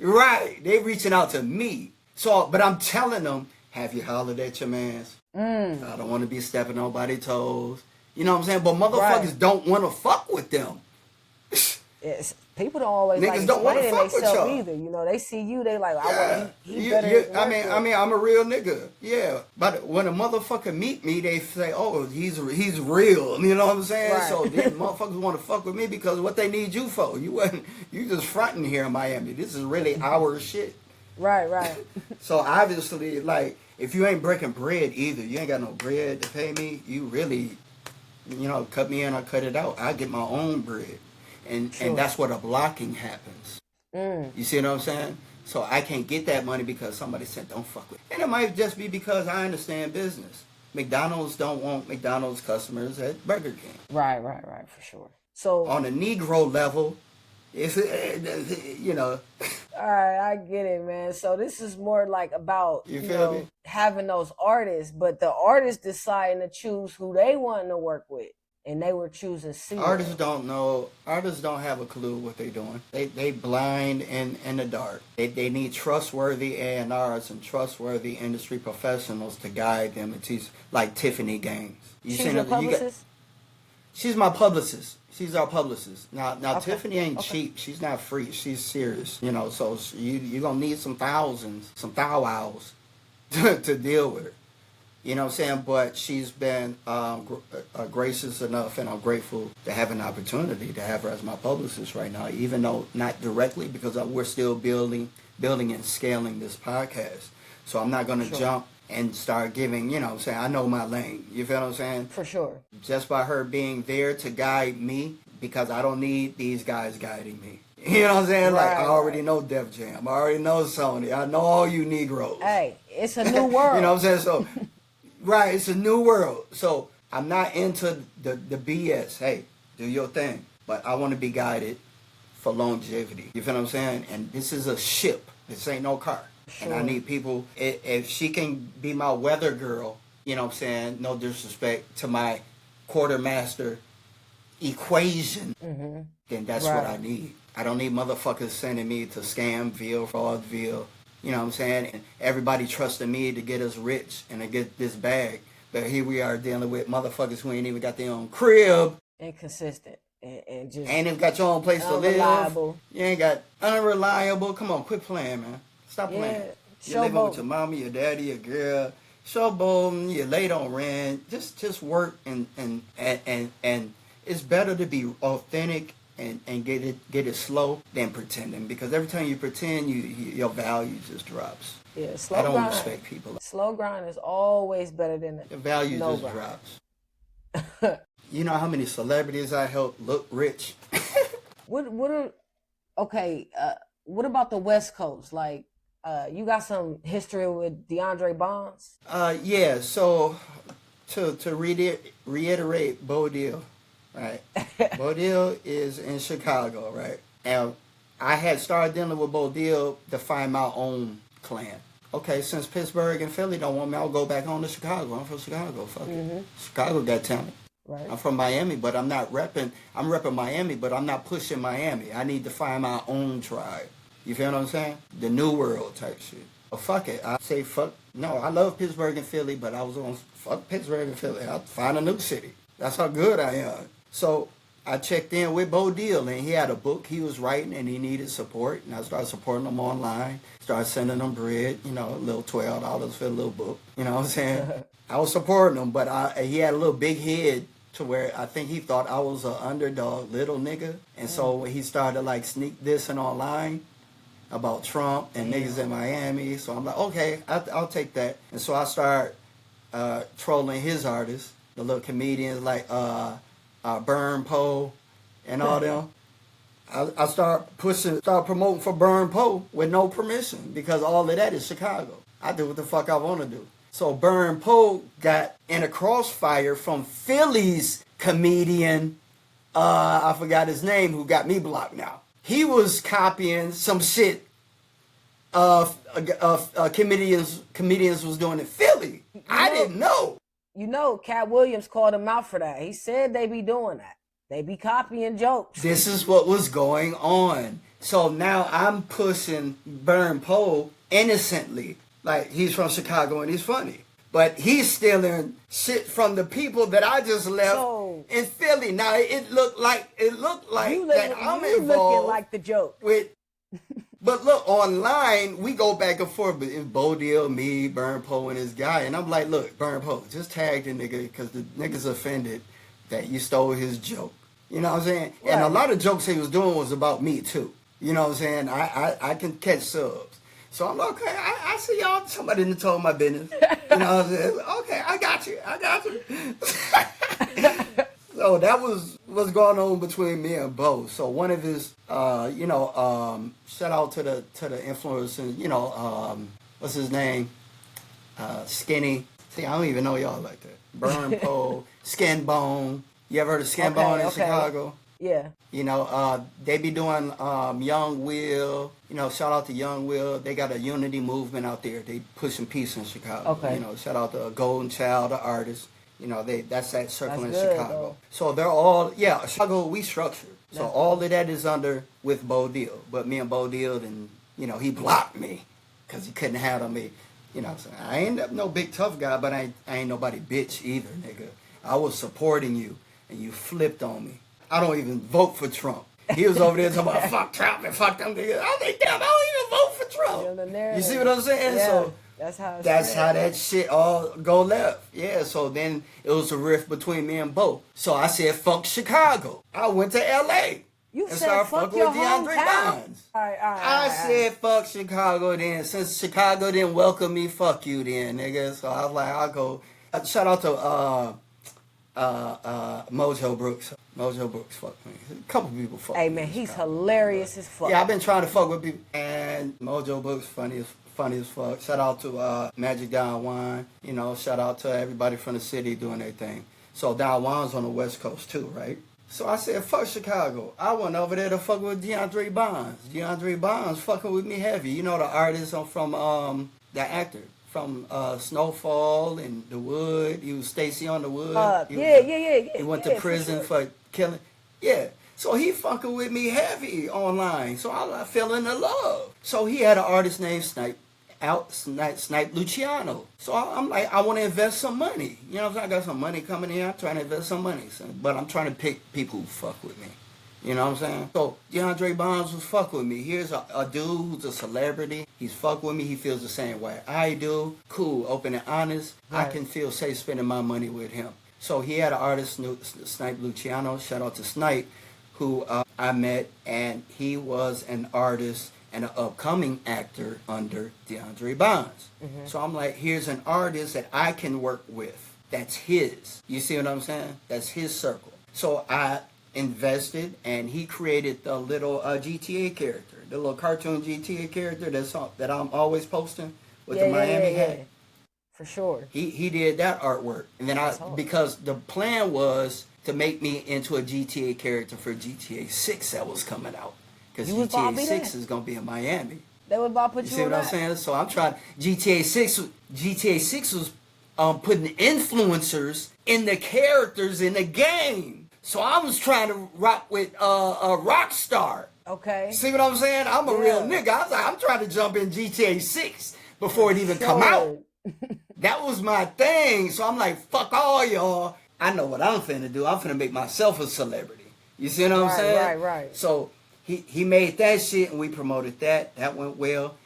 Right. They reaching out to me. So, but I'm telling them, have you hollered at your mans? I don't want to be stepping on nobody's toes. You know what I'm saying? But motherfuckers Right. don't want to fuck with them. It's, people don't always Niggas like don't wanna explaining fuck with themselves y'all. either. You know, they see you, they like, Yeah. he better. I mean, I'm a real nigga. Yeah. But when a motherfucker meet me, they say, oh, he's real. You know what I'm saying? Right. So then motherfuckers want to fuck with me because what they need you for? You just fronting here in Miami. This is really our shit. Right. So obviously, like, if you ain't breaking bread either, you ain't got no bread to pay me, you really, cut me in or cut it out. I get my own bread. And that's where the blocking happens. You see what I'm saying? So I can't get that money because somebody said don't fuck with it. And it might just be because I understand business. McDonald's don't want McDonald's customers at Burger King. Right, for sure. So On a Negro level, it's, all right, I get it, man. So this is more like about You feel me? having those artists, but the artists deciding to choose who they want to work with, and they were choosing SeaWorld. Artists don't know. Artists don't have a clue what they're doing. They blind in the dark. They need trustworthy A&Rs and trustworthy industry professionals to guide them. It's like Tiffany Gaines. She's your publicist? She's my publicist. She's our publicist. Now Okay. Tiffany ain't cheap. She's not free. She's serious. So you're going to need some thousands, some thou-wows to deal with her. You know what I'm saying? But she's been gracious enough, and I'm grateful to have an opportunity to have her as my publicist right now, even though not directly, because we're still building and scaling this podcast. So I'm not going to jump and start giving, you know what I'm saying? I know my lane. You feel what I'm saying? For sure. Just by her being there to guide me, because I don't need these guys guiding me. You know what I'm saying? Like, I already know Def Jam. I already know Sony. I know all you Negroes. Hey, it's a new world. You know what I'm saying? So, right, it's a new world. So, I'm not into the BS. Hey, do your thing. But I want to be guided for longevity. You feel what I'm saying? And this is a ship. This ain't no car. Sure. And I need people, if she can be my weather girl, you know what I'm saying? No disrespect to my quartermaster equation, then that's what I need. I don't need motherfuckers sending me to Scamville, Fraudville, you know what I'm saying? And everybody trusting me to get us rich and to get this bag. But here we are dealing with motherfuckers who ain't even got their own crib. Inconsistent. And just Ain't even got your own place to live. unreliable. You ain't got unreliable. Come on, quit playing, man. Stop playing. You're living with your mama, your daddy, your girl. Showboating, you're late on rent. Just work and it's better to be authentic and get it slow than pretending, because every time you pretend, your value just drops. Yeah, slow I don't grind. respect people. Slow grind is always better than The value no just grind. drops. You know how many celebrities I helped look rich? What about the West Coast? Like, you got some history with DeAndre Bonds? Yeah. So to reiterate, Bo Deal, right? Bo Deal is in Chicago, right? And I had started dealing with Bo Deal to find my own clan. Okay, since Pittsburgh and Philly don't want me, I'll go back home to Chicago. I'm from Chicago. Fuck it. Chicago got talent. Right. I'm from Miami, but I'm not repping. I'm repping Miami, but I'm not pushing Miami. I need to find my own tribe. You feel what I'm saying? The new world type shit. Well, fuck it. I say fuck. No, I love Pittsburgh and Philly, but I was on fuck Pittsburgh and Philly. I'll find a new city. That's how good I am. So I checked in with Bo Deal, and he had a book he was writing, and he needed support. And I started supporting him online. Started sending him bread, a little $12 for a little book. You know what I'm saying? I was supporting him, but he had a little big head to where I think he thought I was an underdog little nigga. And so he started like sneak dissing online about Trump and niggas in Miami. So I'm like, okay, I'll take that. And so I start trolling his artists, the little comedians like Burn Poe and all them. I start promoting for Burn Poe with no permission, because all of that is Chicago. I do what the fuck I want to do. So Burn Poe got in a crossfire from Philly's comedian, I forgot his name, who got me blocked now. He was copying some shit comedians was doing in Philly. I didn't know. You know, Cat Williams called him out for that. He said they be doing that. They be copying jokes. This is what was going on. So now I'm pushing Burn Poe innocently. Like, he's from Chicago and he's funny. But he's stealing shit from the people that I just left in Philly. Now it looked like that I'm involved looking like the joke. But look, online we go back and forth. But it's Bo Deal, me, Burn Poe, and this guy, and I'm like, look, Burn Poe, just tag the nigga because the nigga's offended that you stole his joke. You know what I'm saying? Right. And a lot of jokes he was doing was about me too. You know what I'm saying? I can catch subs. So I'm like, okay, I see y'all. Somebody done told my business. You know what I'm saying? Okay, I got you. So that was what's going on between me and Bo. So one of his, shout out to the influencers, and what's his name? Skinny. See, I don't even know y'all like that. Burn Poe, Skin Bone. You ever heard of Skin Bone in Chicago? Yeah. They be doing Young Will. Shout out to Young Will. They got a unity movement out there. They pushing peace in Chicago. Okay. Shout out to Golden Child, the artist. That's that circle in good, Chicago. though. So they're all, Chicago, we structured. So all of that is under with Bo Deal. But me and Bo Deal, and, he blocked me because he couldn't handle me. So I ain't no big tough guy, but I ain't nobody bitch either, nigga. I was supporting you, and you flipped on me. I don't even vote for Trump. He was over there talking about fuck Trump and fuck them niggas. I think, damn, I don't even vote for Trump. You see what I'm saying? Yeah, so that's how that shit all go left. Yeah, so then it was a rift between me and Bo. So I said, fuck Chicago. I went to L.A. You and said started fuck fucking your with DeAndre hometown? Bonds. All right. I said, fuck Chicago then. Since Chicago didn't welcome me, fuck you then, nigga. So I was like, I'll go. Shout out to Mojo Brooks. Mojo Brooks fuck me. A couple people fuck me. Hey, man, he's hilarious as fuck. Yeah, I've been trying to fuck with people. And Mojo Brooks funny as fuck. Shout out to Magic Don Juan. Shout out to everybody from the city doing their thing. So Don Juan's on the West Coast too, right? So I said, fuck Chicago. I went over there to fuck with DeAndre Bonds. DeAndre Bonds fucking with me heavy. The artist from the actor from Snowfall and The Wood. He was Stacy on The Wood. Yeah. He went to prison for killing. Yeah. So he fucking with me heavy online. So I fell in love. So he had an artist named Snipe Luciano. So I'm like, I want to invest some money. You know what I'm saying? I got some money coming in. I'm trying to invest some money. But I'm trying to pick people who fuck with me. You know what I'm saying? So DeAndre Bonds was fuck with me. Here's a dude who's a celebrity. He's fuck with me. He feels the same way I do. Cool, open and honest. Right. I can feel safe spending my money with him. So he had an artist, Snipe Luciano. Shout out to Snipe, who I met. And he was an artist and an upcoming actor under DeAndre Bonds. Mm-hmm. So I'm like, here's an artist that I can work with. That's his. You see what I'm saying? That's his circle. So I invested, and he created the little GTA character, the little cartoon GTA character that I'm always posting with the Miami hat. For sure. He did that artwork, and then because the plan was to make me into a GTA character for GTA 6 that was coming out. Because GTA 6 is going to be in Miami. They would about put you see what I'm saying? So I'm trying. GTA 6 was putting influencers in the characters in the game. So I was trying to rock with a rock star. Okay. See what I'm saying? I'm a real nigga. I was like, I'm trying to jump in GTA 6 before it even come out. That was my thing. So I'm like, fuck all y'all. I know what I'm finna do. I'm finna make myself a celebrity. You see what I'm saying? Right. So he made that shit, and we promoted that. That went well.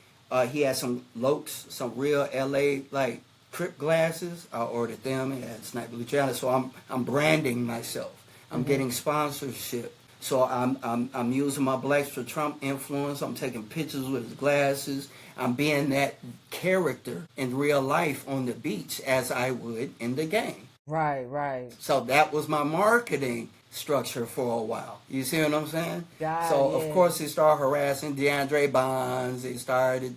He had some Lokes, some real LA like Crip glasses. I ordered them. He had Snipe Luciano. So I'm branding myself. I'm getting sponsorship. So I'm using my Blacks for Trump influence. I'm taking pictures with his glasses. I'm being that character in real life on the beach as I would in the game. Right. So that was my marketing structure for a while. You see what I'm saying? Of course, he started harassing DeAndre Bonds. They started,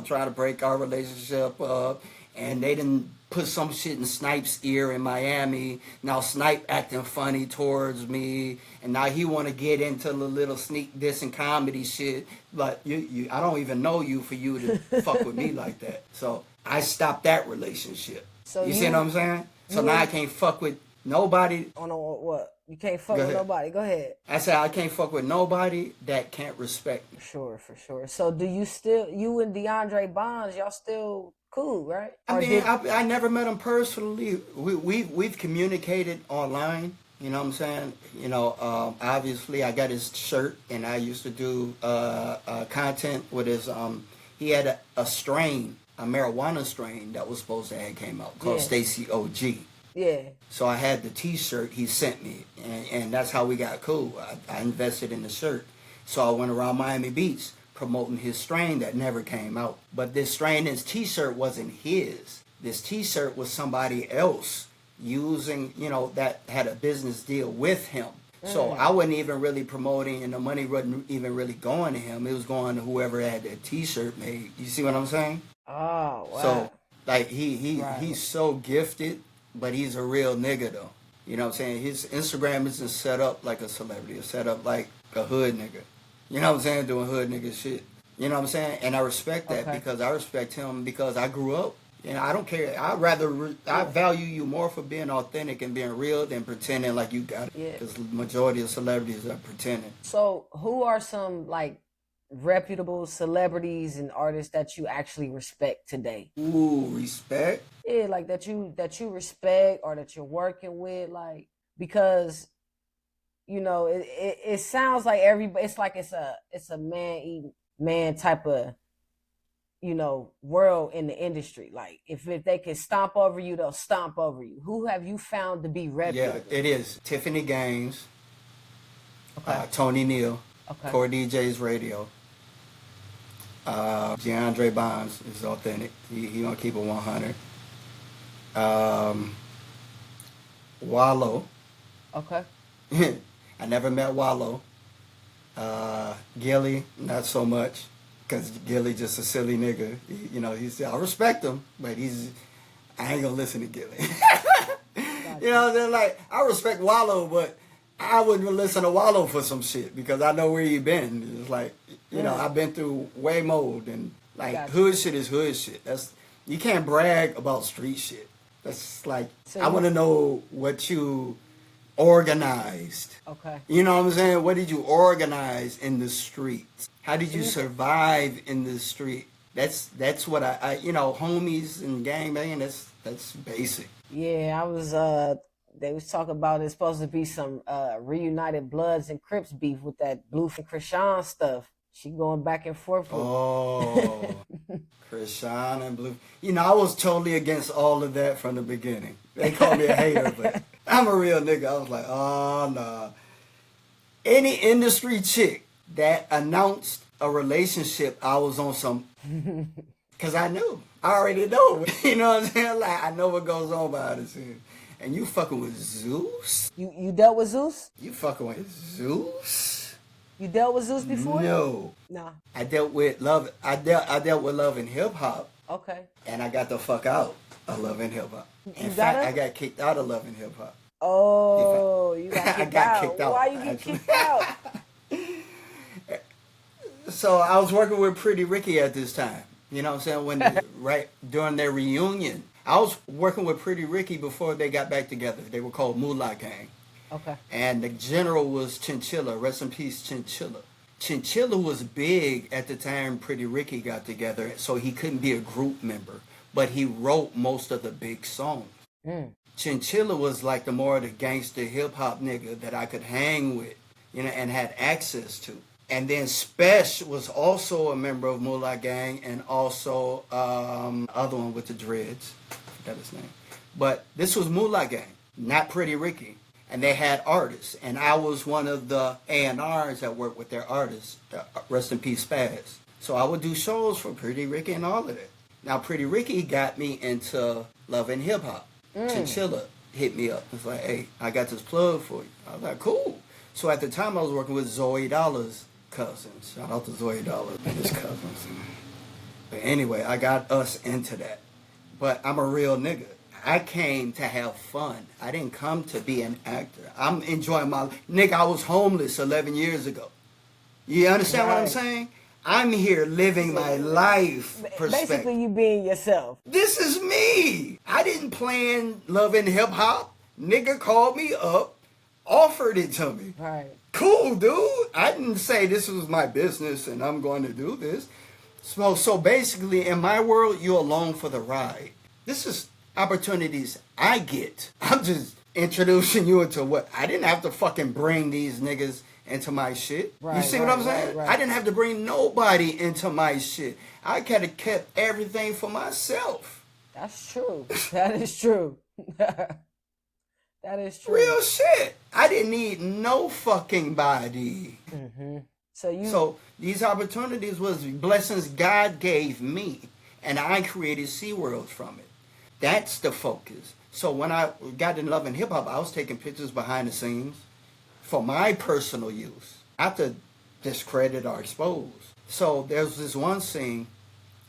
trying to break our relationship up. And they didn't put some shit in Snipe's ear in Miami. Now Snipe acting funny towards me. And now he want to get into the little sneak diss and comedy shit. But I don't even know you for you to fuck with me like that. So I stopped that relationship. So you see what I'm saying? So now I can't fuck with nobody. On what? You can't fuck Go with ahead. nobody. Go ahead. I said I can't fuck with nobody that can't respect me. For sure. So do you still, you and DeAndre Bonds, y'all still cool, right? I mean, I never met him personally. We've communicated online. You know what I'm saying? You know, obviously I got his shirt, and I used to do content with his. He had a strain, a marijuana strain that was supposed to have came out called Stacy OG. Yeah. So I had the T-shirt he sent me, and that's how we got cool. I invested in the shirt. So I went around Miami Beach promoting his strain that never came out. But this strain, his T-shirt wasn't his. This T-shirt was somebody else using, you know, that had a business deal with him. So I wasn't even really promoting, and the money wasn't even really going to him. It was going to whoever had that T-shirt made. You see what I'm saying? Oh, wow. So, like, he's so gifted, but he's a real nigga, though. You know what I'm saying? His Instagram isn't set up like a celebrity. It's set up like a hood nigga. You know what I'm saying? Doing hood nigga shit. You know what I'm saying? And I respect that because I respect him because I grew up. You know, I don't care. I value you more for being authentic and being real than pretending like you got it. Yeah. Because the majority of celebrities are pretending. So who are some, like, reputable celebrities and artists that you actually respect today? Ooh, respect? Yeah, like that you respect or that you're working with, like, because, you know, it sounds like everybody, it's like it's a man eating man type of, you know, world in the industry. Like, if they can stomp over you, they'll stomp over you. Who have you found to be reputable? Yeah, it is Tiffany Gaines, Tony Neal, Core DJs Radio. DeAndre Bonds is authentic. He gonna keep it 100. Wallow. Okay. I never met Wallow. Gilly, not so much, because Gilly just a silly nigga. You know, I respect him, but I ain't gonna listen to Gilly. You know, they're like, I respect Wallow, but I wouldn't listen to Wallow for some shit because I know where he been. It's like, you know, I've been through way more than, like, hood shit is hood shit. You can't brag about street shit. That's like, I want to know what you organized. Okay. You know what I'm saying? What did you organize in the streets? How did you survive in the street? That's what I you know, homies and gangbanging, that's basic. Yeah, I was they was talking about it's supposed to be some reunited Bloods and Crips beef with that Blueface Krishan stuff. She going back and forth with Krishan and Blue. You know, I was totally against all of that from the beginning. They called me a hater, but I'm a real nigga. I was like, oh, no. Any industry chick that announced a relationship, I was on some... Because I knew. I already know. You know what I'm saying? Like, I know what goes on behind the scenes. And you fucking with Zeus? You dealt with Zeus? You fucking with Zeus? You dealt with Zeus before? No. Nah. I dealt with Love. I dealt with Love and Hip Hop. Okay. And I got the fuck out of Love and Hip Hop. In got fact, it? I got kicked out of Love and Hip Hop. Oh, you got kicked I got out. kicked out. Why you get kicked out? So I was working with Pretty Ricky at this time. You know what I'm saying? Right during their reunion. I was working with Pretty Ricky before they got back together. They were called Moolah Gang. Okay. And the general was Chinchilla. Rest in peace, Chinchilla. Chinchilla was big at the time Pretty Ricky got together, so he couldn't be a group member. But he wrote most of the big songs. Chinchilla was like the more of the gangster hip-hop nigga that I could hang with, you know, and had access to. And then Spesh was also a member of Moolah Gang, and also other one with the dreads. I forgot his name. But this was Moolah Gang, not Pretty Ricky. And they had artists. And I was one of the A&Rs that worked with their artists. Rest in peace, Spaz. So I would do shows for Pretty Ricky and all of that. Now, Pretty Ricky got me into Love and Hip Hop. Chinchilla hit me up. It's like, hey, I got this plug for you. I was like, cool. So at the time, I was working with Zoe Dollar's cousins. Shout out to Zoe Dollar and his cousins. But anyway, I got us into that. But I'm a real nigga. I came to have fun. I didn't come to be an actor. I'm enjoying my... Nigga, I was homeless 11 years ago. You understand what I'm saying? I'm here living my life perspective. Basically, you being yourself. This is me. I didn't plan Love and Hip Hop. Nigga called me up, offered it to me. Right. Cool, dude. I didn't say this was my business and I'm going to do this. So basically, in my world, you're along for the ride. This is opportunities I get. I'm just introducing you into what I didn't have to fucking bring these niggas into my shit. Right, you see what I'm saying? Right. I didn't have to bring nobody into my shit. I could have kept everything for myself. That's true. That is true. That is true. Real shit. I didn't need no fucking body. Mm-hmm. So these opportunities was blessings God gave me, and I created SeaWorlds from it. That's the focus. So when I got in Love and Hip Hop, I was taking pictures behind the scenes for my personal use, not to discredit or expose. So there's this one scene,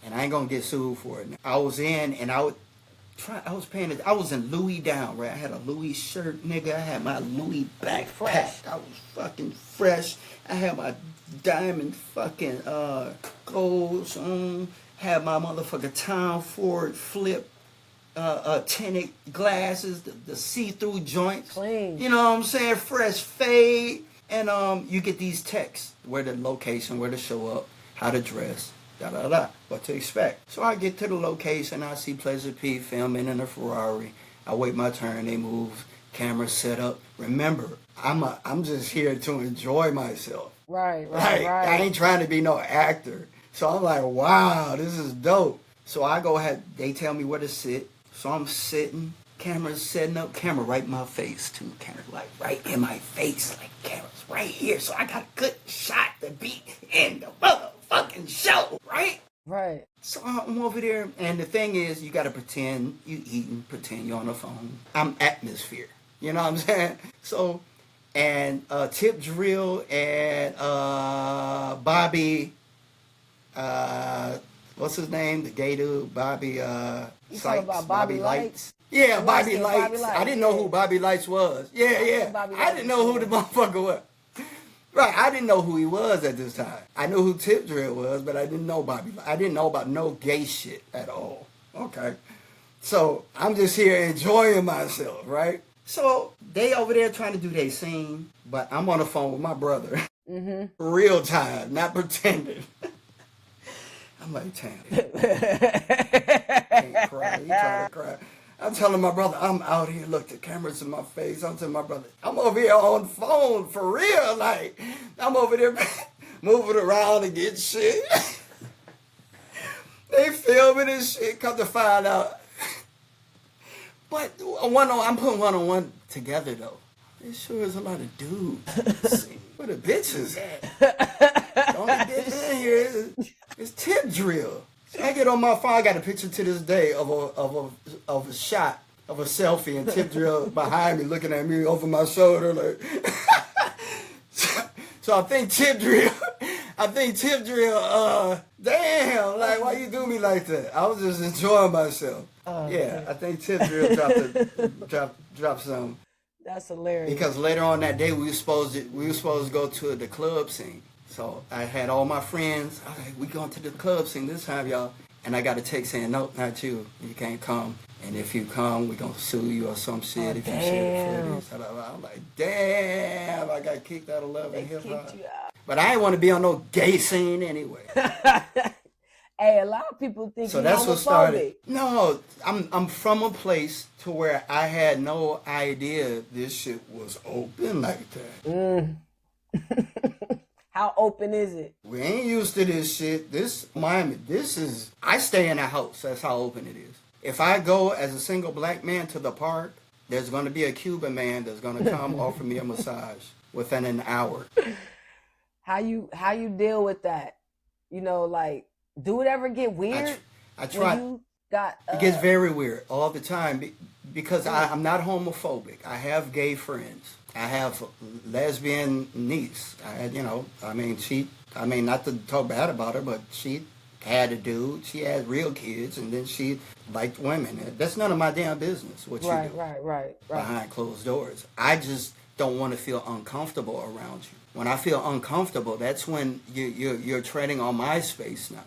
and I ain't gonna get sued for it. I was in, and I was in Louis down, right? I had a Louis shirt, nigga. I had my Louis backpack. Fresh. I was fucking fresh. I had my diamond fucking golds on. Had my motherfucking Tom Ford flip tinted glasses, the see-through joints. Clean. You know what I'm saying? Fresh fade. And you get these texts, where the location, where to show up, how to dress, da-da-da, what to expect. So I get to the location, I see Pleasure P filming in a Ferrari. I wait my turn, they move, camera set up. Remember, I'm just here to enjoy myself. Right. I ain't trying to be no actor. So I'm like, wow, this is dope. So I go ahead, they tell me where to sit. So I'm sitting, camera's setting up, camera right in my face too. Camera like right in my face, like camera's right here. So I got a good shot to be in the motherfucking show, right? Right. So I'm over there, and the thing is, you gotta pretend you eating, pretend you're on the phone. I'm atmosphere, you know what I'm saying? So, and Tip Drill and Bobby, what's his name? The gay dude, Bobby. You talking about Bobby Lights? Yeah, Bobby Bobby Lights. Lights. I didn't know who Bobby Lights was. Yeah. I didn't know who the motherfucker was. Right, I didn't know who he was at this time. I knew who Tip Drill was, but I didn't know Bobby. I didn't know about no gay shit at all. Okay. So I'm just here enjoying myself, right? So they over there trying to do their scene, but I'm on the phone with my brother. Mm-hmm. Real time, not pretending. I'm like, damn. Can't cry. He trying to cry. I'm telling my brother, I'm out here, look, the camera's in my face. I'm telling my brother, I'm over here on the phone for real. Like, I'm over there moving around and getting shit. They filming this shit, come to find out. But I'm putting one-on-one together, though. There sure is a lot of dudes. Where the bitches at? The only bitch in here is Tip Drill. I get on my phone. I got a picture to this day of a shot of a selfie and Tip Drill behind me, looking at me over my shoulder, like. So I think Tip Drill. Damn, like why you do me like that? I was just enjoying myself. Yeah, I think Tip Drill dropped some. That's hilarious. Because later on that day we were supposed to go to the club scene. So I had all my friends. All right, we going to the club scene this time, y'all. And I got a text saying, nope, not you. You can't come. And if you come, we gonna sue you or some shit if you share the footage. I'm like, damn, I got kicked out of Love and Hip Hop. But I didn't want to be on no gay scene anyway. Hey, a lot of people think so that's homophobic. What started. No, I'm from a place to where I had no idea this shit was open like that. How open is it? We ain't used to this shit. This Miami, I stay in a house. That's how open it is. If I go as a single black man to the park, there's going to be a Cuban man that's going to come offer me a massage within an hour. How you deal with that? You know, like, do it ever get weird? I try. It gets very weird all the time because I'm not homophobic. I have gay friends. I have lesbian niece. Not to talk bad about her, but she had a dude. She had real kids, and then she liked women. That's none of my damn business what you do. Right. Behind closed doors. I just don't want to feel uncomfortable around you. When I feel uncomfortable, that's when you're treading on my space now.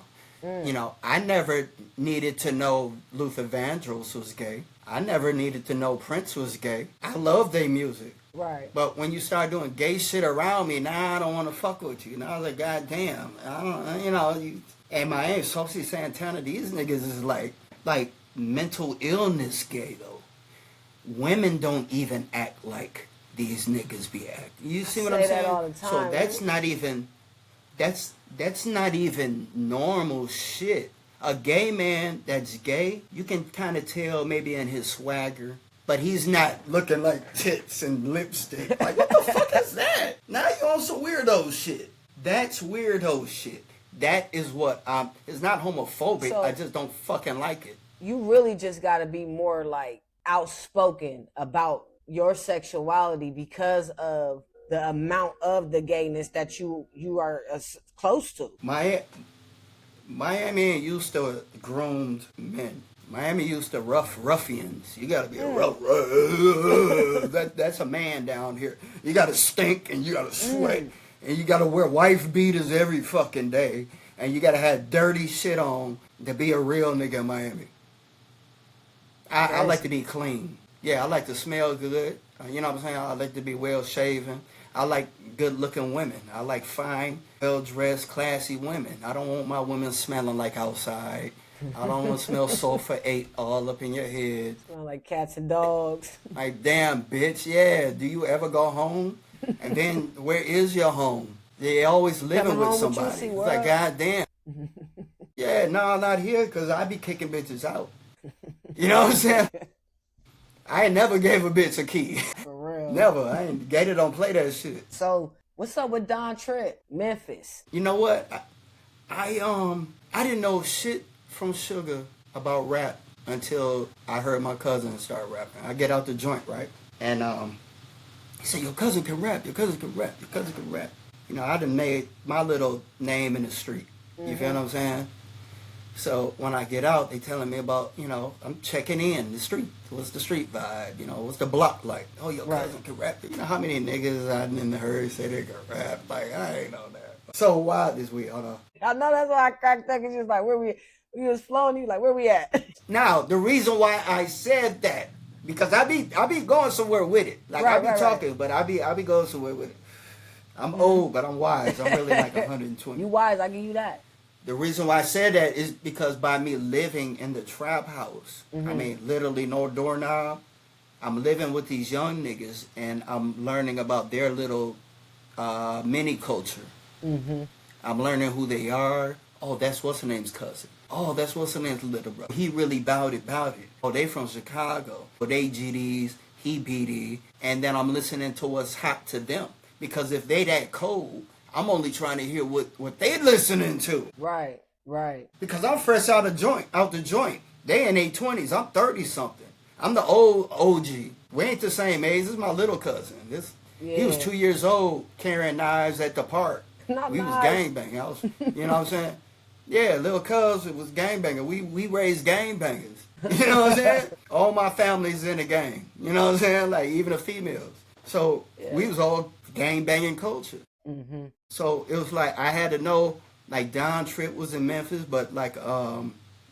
You know, I never needed to know Luther Vandross was gay. I never needed to know Prince was gay. I love their music. Right. But when you start doing gay shit around me, now I don't want to fuck with you. Now I was like, God damn. I don't, you know, and Miami, Saucy Santana, these niggas is like mental illness gay, though. Women don't even act like these niggas be acting. You see what I'm saying? That all the time, so that's not even, that's not even normal shit. A gay man that's gay, you can kind of tell maybe in his swagger, but he's not looking like tits and lipstick. Like, what the fuck is that? Now you on some weirdo shit. That's weirdo shit. That is what, it's not homophobic, So, I just don't fucking like it. You really just got to be more like outspoken about your sexuality because of the amount of the gayness that you are close to. Miami ain't used to groomed men. Miami used to ruffians. You gotta be a rough. That's a man down here. You gotta stink and you gotta sweat and you gotta wear wife beaters every fucking day and you gotta have dirty shit on to be a real nigga in Miami. I like to be clean. Yeah, I like to smell good. You know what I'm saying? I like to be well shaven. I like good looking women. I like fine, well dressed, classy women. I don't want my women smelling like outside. I don't want to smell sulfur 8 all up in your head. Smell like cats and dogs. Like, damn, bitch, yeah. Do you ever go home? And then, where is your home? They always living with somebody. It's like, goddamn. Yeah, no, not here, because I be kicking bitches out. You know what I'm saying? I ain't never gave a bitch a key. For real. Never. I ain't. Gator don't play that shit. So, what's up with Don Tripp, Memphis? You know what? I didn't know shit from Sugar about rap until I heard my cousin start rapping. I get out the joint, right? And he said, your cousin can rap, your cousin can rap, your cousin can rap. You know, I done made my little name in the street. You feel what I'm saying? So when I get out, they telling me about, you know, I'm checking in the street. What's the street vibe? You know, what's the block like? Oh, your cousin can rap. You know how many niggas I done heard say they can rap? Like, I ain't know that. So wild this week. Hold on. I know that's why I cracked up. It's just like, where we was flowing. You like, where we at? Now, the reason why I said that, because I be going somewhere with it. Like, I be talking, but I be going somewhere with it. I'm old, but I'm wise. I'm really like 120. You wise, I give you that. The reason why I said that is because by me living in the trap house, I mean, literally no doorknob, I'm living with these young niggas, and I'm learning about their little mini culture. I'm learning who they are. Oh, that's what's her name's cousin. Oh, that's what's her name's little brother. He really bout it. Oh, they from Chicago. Oh, they GDs, he BD. And then I'm listening to what's hot to them. Because if they that cold, I'm only trying to hear what they listening to. Right. Because I'm fresh out the joint. They in their 20s. I'm 30-something. I'm the old OG. We ain't the same age. This is my little cousin. He was 2 years old carrying knives at the park. We was gangbanging. You know what I'm saying? Yeah, little cuz was gangbanging. We raised gangbangers. You know what I'm saying? All my family's in the gang. You know what I'm saying? Like, even the females. So, we was all gangbanging culture. So, it was like, I had to know, like, Don Tripp was in Memphis, but, like,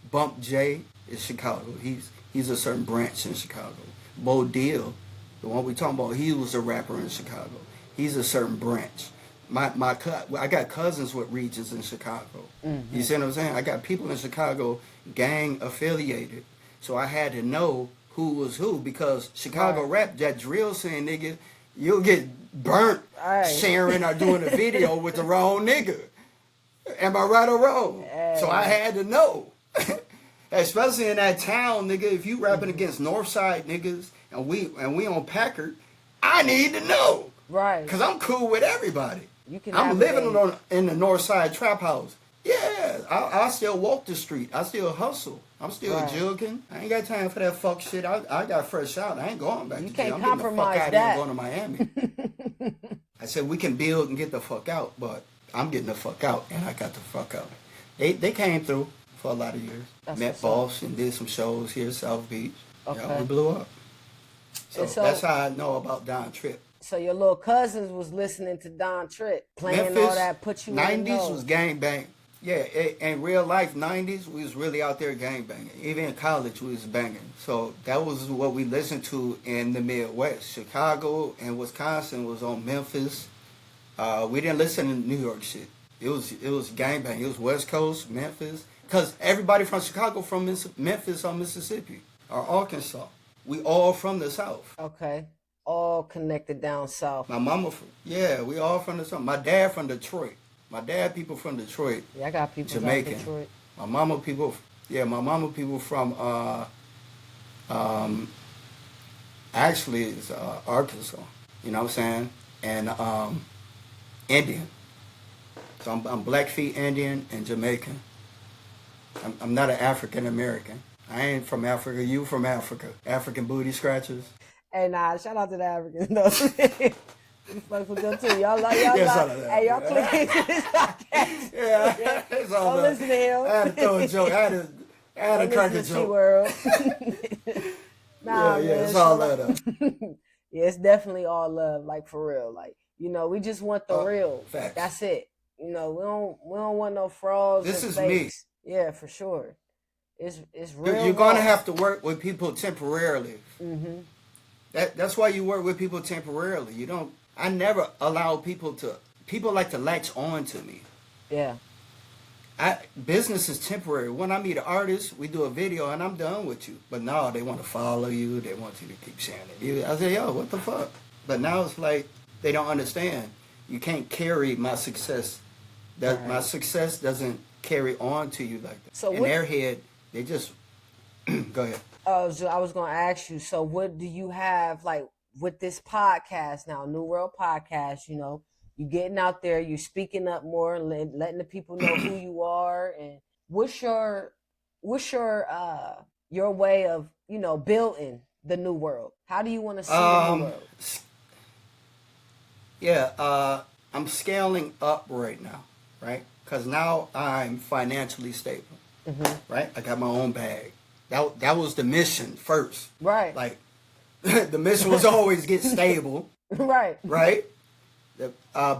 Bump J is Chicago. He's a certain branch in Chicago. Bo Deal, the one we talking about, he was a rapper in Chicago. He's a certain branch. I got cousins with regions in Chicago. You see what I'm saying? I got people in Chicago gang affiliated. So I had to know who was who, because Chicago rap, that drill scene, nigga, you'll get burnt sharing or doing a video with the wrong nigga. Am I right or wrong? So I had to know. Especially in that town, nigga, if you rapping against Northside niggas and we on Packard, I need to know. Right. Because I'm cool with everybody. I'm living in the Northside trap house. Yeah, I still walk the street. I still hustle. I'm still jogging. I ain't got time for that fuck shit. I got fresh out. I ain't going back to jail. I'm getting the fuck out and going to Miami. I said we can build and get the fuck out, but I'm getting the fuck out, and I got the fuck out. They came through for a lot of years. Met Boss and did some shows here in South Beach. Okay. Yeah, we blew up. So that's how I know about Don Tripp. So your little cousins was listening to Don Tritt, playing Memphis, all that, put you in the 90s know. was gangbang. Yeah, in real life, 90s, we was really out there gangbanging. Even in college, we was banging. So that was what we listened to in the Midwest. Chicago and Wisconsin was on Memphis. We didn't listen to New York shit. It was gangbang. It was West Coast, Memphis. Because everybody from Chicago from Memphis or Mississippi or Arkansas. We all from the South. Okay. All connected down south. My mama, we all from the South. My dad from Detroit. My dad people from Detroit. Yeah, I got people Jamaican. from Detroit. My mama people from actually it's Arkansas. You know what I'm saying? And Indian. So I'm Blackfeet Indian and Jamaican. I'm not an African American. I ain't from Africa. You from Africa? African booty scratchers. Hey, nah, shout out to the Africans. No. We fuck with them too. Y'all love. Hey, y'all click into this podcast. Yeah, it's all Don't listen to him. I had to throw a joke. I had to crack a joke. World. Nah, yeah, man, it's all love. Yeah, it's definitely all love. Like for real. Like, you know, we just want the real. Facts. That's it. You know, we don't want no frauds. This and is fakes. Yeah, for sure. It's real. You're gonna have to work with people temporarily. Mm-hmm. That's why you work with people temporarily. You don't. I never allow people like to latch on to me. Yeah. Business is temporary. When I meet an artist, we do a video and I'm done with you. But now they want to follow you. They want you to keep sharing it. I say, yo, what the fuck? But now it's like they don't understand. You can't carry my success. My success doesn't carry on to you like that. So in their head, they just go ahead. I was going to ask you, so what do you have, like, with this podcast now, New World Podcast, you know, you getting out there, you speaking up more, letting the people know who you are, and what's your way of, you know, building the new world? How do you want to see the new world? Yeah, I'm scaling up right now, right? Because now I'm financially stable, right? I got my own bag. That was the mission first. Right. Like, the mission was always get stable. Right. Right?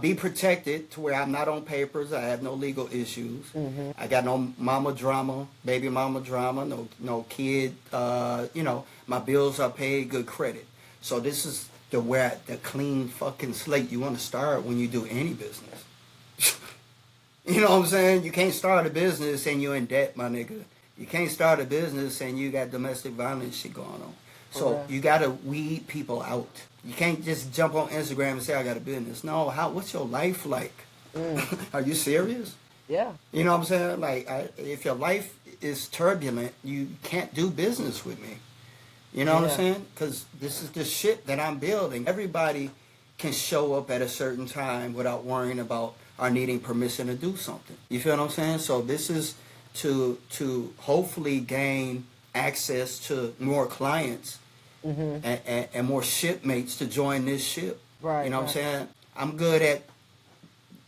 Be protected to where I'm not on papers. I have no legal issues. Mm-hmm. I got no mama drama, baby mama drama, no kid. You know, my bills are paid, good credit. So this is the clean fucking slate you want to start when you do any business. You know what I'm saying? You can't start a business and you're in debt, my nigga. You can't start a business and you got domestic violence shit going on. So you got to weed people out. You can't just jump on Instagram and say, I got a business. No, what's your life like? Are you serious? Yeah. You know what I'm saying? Like, if your life is turbulent, you can't do business with me. You know what I'm saying? Because this is the shit that I'm building. Everybody can show up at a certain time without worrying about or needing permission to do something. You feel what I'm saying? So this is to hopefully gain access to more clients and more shipmates to join this ship. Right. You know what I'm saying? I'm good at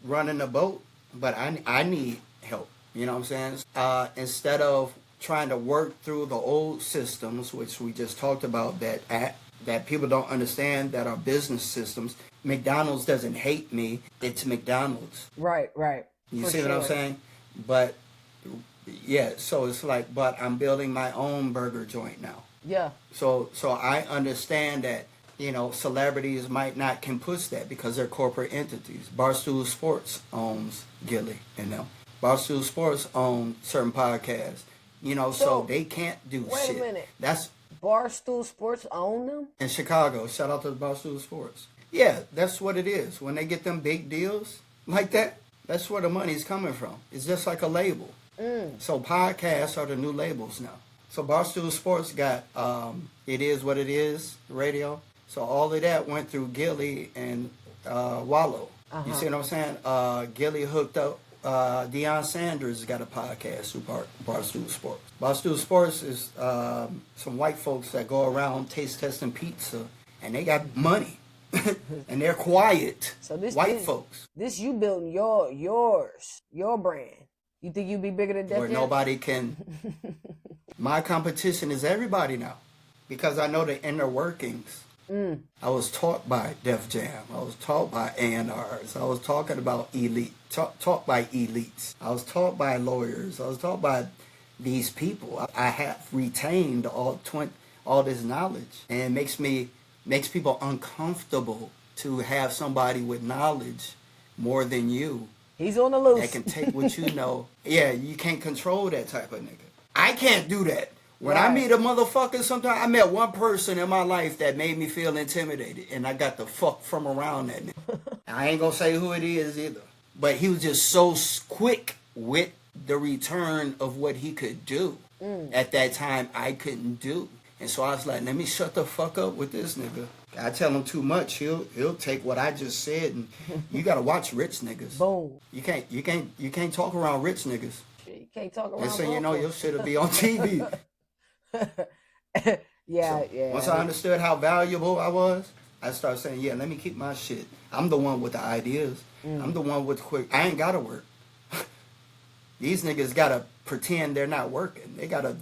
running a boat, but I need help. You know what I'm saying? Instead of trying to work through the old systems, which we just talked about, that people don't understand that are business systems. McDonald's doesn't hate me. It's McDonald's. Right. You see what I'm saying? But yeah, so it's like, but I'm building my own burger joint now. Yeah. So I understand that, you know, celebrities can push that because they're corporate entities. Barstool Sports owns Gilly and them. Barstool Sports own certain podcasts. You know, so they can't do shit. Wait a minute. That's Barstool Sports own them? in Chicago. Shout out to Barstool Sports. Yeah, that's what it is. When they get them big deals like that, that's where the money's coming from. It's just like a label. So podcasts are the new labels now. So Barstool Sports got It Is What It Is radio. So all of that went through Gilly and Wallow. You see what I'm saying? Gilly hooked up. Deion Sanders got a podcast through Barstool Sports. Barstool Sports is some white folks that go around taste testing pizza, and they got money. And they're quiet. So this white folks. This you building your brand. You think you be bigger than Def Where Jam? nobody can. My competition is everybody now, because I know the inner workings I was taught by Def Jam. I was taught by A&Rs. I was talking about taught by elites. I was taught by lawyers. I was taught by these people. I have retained all this knowledge, and it makes people uncomfortable to have somebody with knowledge more than you He's on the loose. that can take what you know. Yeah, you can't control that type of nigga. I can't do that. When I meet a motherfucker, sometimes I met one person in my life that made me feel intimidated, and I got the fuck from around that nigga. I ain't gonna say who it is either, but he was just so quick with the return of what he could do. At that time, I couldn't do, and so I was like, let me shut the fuck up with this nigga. I tell him too much, he'll take what I just said, and you gotta watch rich niggas. Boom. You can't talk around rich niggas. You can't talk around. And so you know your shit'll be on TV. Yeah. Once I understood how valuable I was, I started saying, yeah, let me keep my shit. I'm the one with the ideas. I'm the one with quick. I ain't gotta work. These niggas gotta pretend they're not working. They gotta,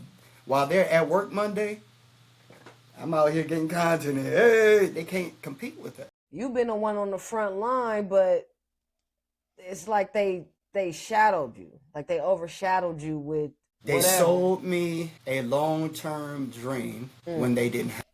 while they're at work Monday, I'm out here getting content. Hey, they can't compete with that. You've been the one on the front line, but it's like they shadowed you. Like they overshadowed you with They whatever. sold me a long-term dream when they didn't have.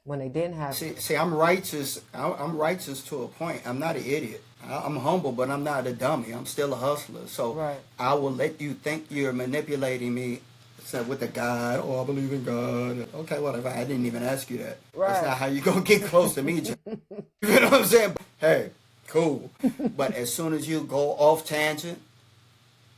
When they didn't have. See, I'm righteous. I'm righteous to a point. I'm not an idiot. I'm humble, but I'm not a dummy. I'm still a hustler. So I will let you think you're manipulating me. Said with the God, I believe in God. Okay, whatever. I didn't even ask you that. That's not how you gonna get close to me, Jim. You know what I'm saying? Hey, cool. But as soon as you go off tangent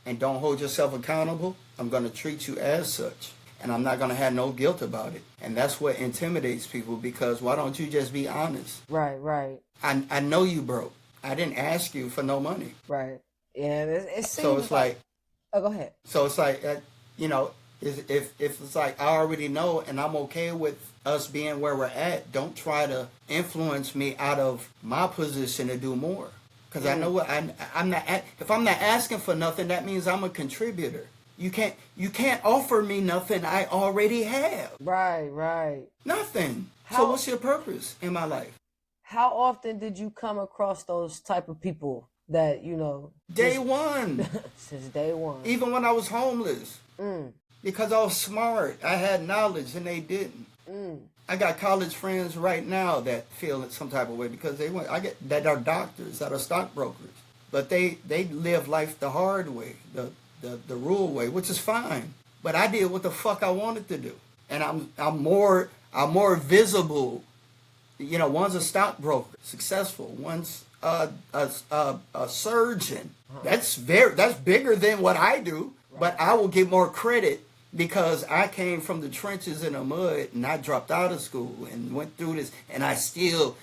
and don't hold yourself accountable, I'm gonna treat you as such. And I'm not gonna have no guilt about it. And that's what intimidates people, because why don't you just be honest? Right. I know you broke. I didn't ask you for no money. Right. Yeah, it seems so it's like oh, go ahead. So it's like, you know, if it's like I already know and I'm okay with us being where we're at, don't try to influence me out of my position to do more. Because I know what I'm not. If I'm not asking for nothing, that means I'm a contributor. You can't offer me nothing I already have. Right. Nothing. So what's your purpose in my life? How often did you come across those type of people that, you know? Day one. Since day one. Even when I was homeless. Because I was smart. I had knowledge and they didn't. I got college friends right now that feel it some type of way because that are doctors, that are stockbrokers. But they live life the hard way, the rule way, which is fine. But I did what the fuck I wanted to do. And I'm more visible. You know, one's a stockbroker, successful. One's a surgeon. That's bigger than what I do. But I will get more credit because I came from the trenches in the mud and I dropped out of school and went through this, and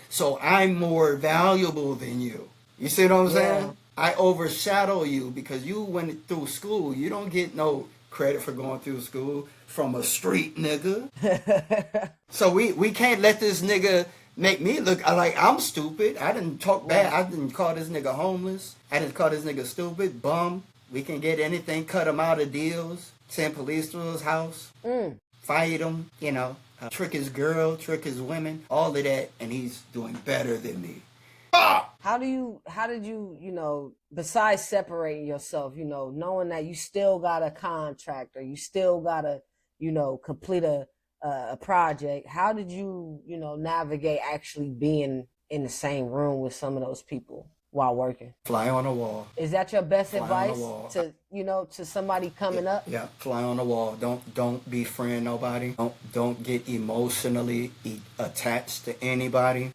so I'm more valuable than you. You see what I'm saying? I overshadow you because you went through school. You don't get no credit for going through school from a street nigga. So we can't let this nigga make me look like I'm stupid. I didn't talk bad. I didn't call this nigga homeless. I didn't call this nigga stupid, bum. We can get anything, cut him out of deals, send police to his house, fight him, you know, trick his girl, trick his women, all of that, and he's doing better than me. How did you, you know, besides separating yourself, you know, knowing that you still got a contract or you still got to, you know, complete a project, how did you, you know, navigate actually being in the same room with some of those people while working? Fly on the wall. Is that your best advice to, you know, to somebody coming up? Yeah, fly on the wall. Don't befriend nobody. Don't get emotionally attached to anybody.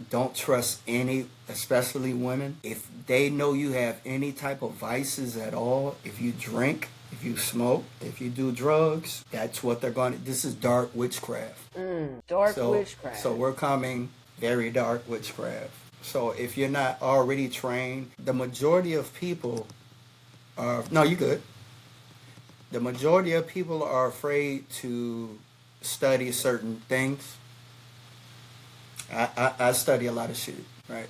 Don't trust any, especially women. If they know you have any type of vices at all, if you drink, if you smoke, if you do drugs, that's what they're going to. This is dark witchcraft. Witchcraft. So we're coming very dark witchcraft. So if you're not already trained, the majority of people are, no, you good. The majority of people are afraid to study certain things. I study a lot of shit, right?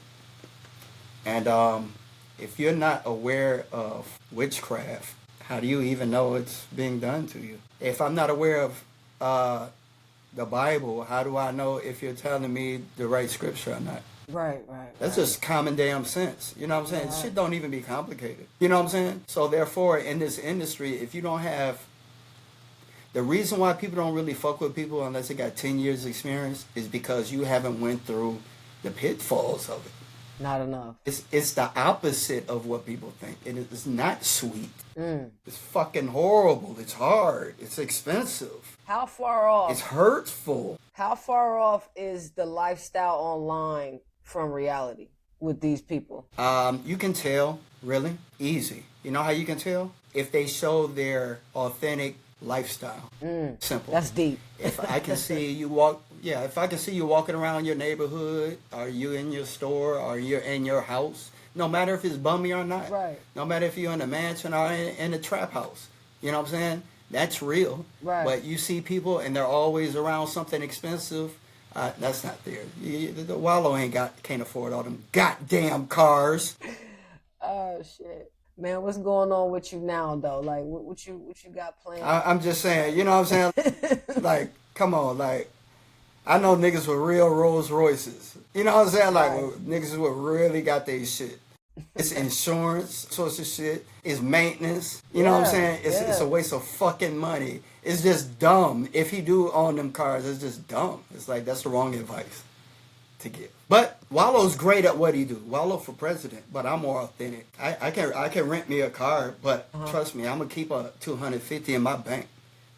And if you're not aware of witchcraft, how do you even know it's being done to you? If I'm not aware of the Bible, how do I know if you're telling me the right scripture or not? Right. That's just common damn sense. You know what I'm saying? Shit don't even be complicated. You know what I'm saying? So therefore, in this industry, if you don't have... The reason why people don't really fuck with people unless they got 10 years experience is because you haven't went through the pitfalls of it. Not enough. It's the opposite of what people think. It's not sweet. It's fucking horrible. It's hard. It's expensive. How far off? It's hurtful. How far off is the lifestyle online from reality with these people? You can tell, really, easy. You know how you can tell? If they show their authentic lifestyle. Simple. That's deep. If I can see you walking around your neighborhood, or you in your store, or you're in your house, no matter if it's bummy or not, right? No matter if you're in a mansion or in a trap house, you know what I'm saying? That's real. Right. But you see people and they're always around something expensive. That's not there. The Wallow can't afford all them goddamn cars. Oh shit. Man, what's going on with you now, though? Like, what you got planned? I'm just saying, you know what I'm saying? Like, come on, like, I know niggas with real Rolls Royces. You know what I'm saying? Like, niggas who really got their shit. It's insurance, sorts of shit. It's maintenance. You know what I'm saying? It's a waste of fucking money. It's just dumb. If he do own them cars, it's just dumb. It's like, that's the wrong advice to give. But Wallow's great at what he do. Wallow for president, but I'm more authentic. I can rent me a car, but trust me, I'm gonna keep a $250 in my bank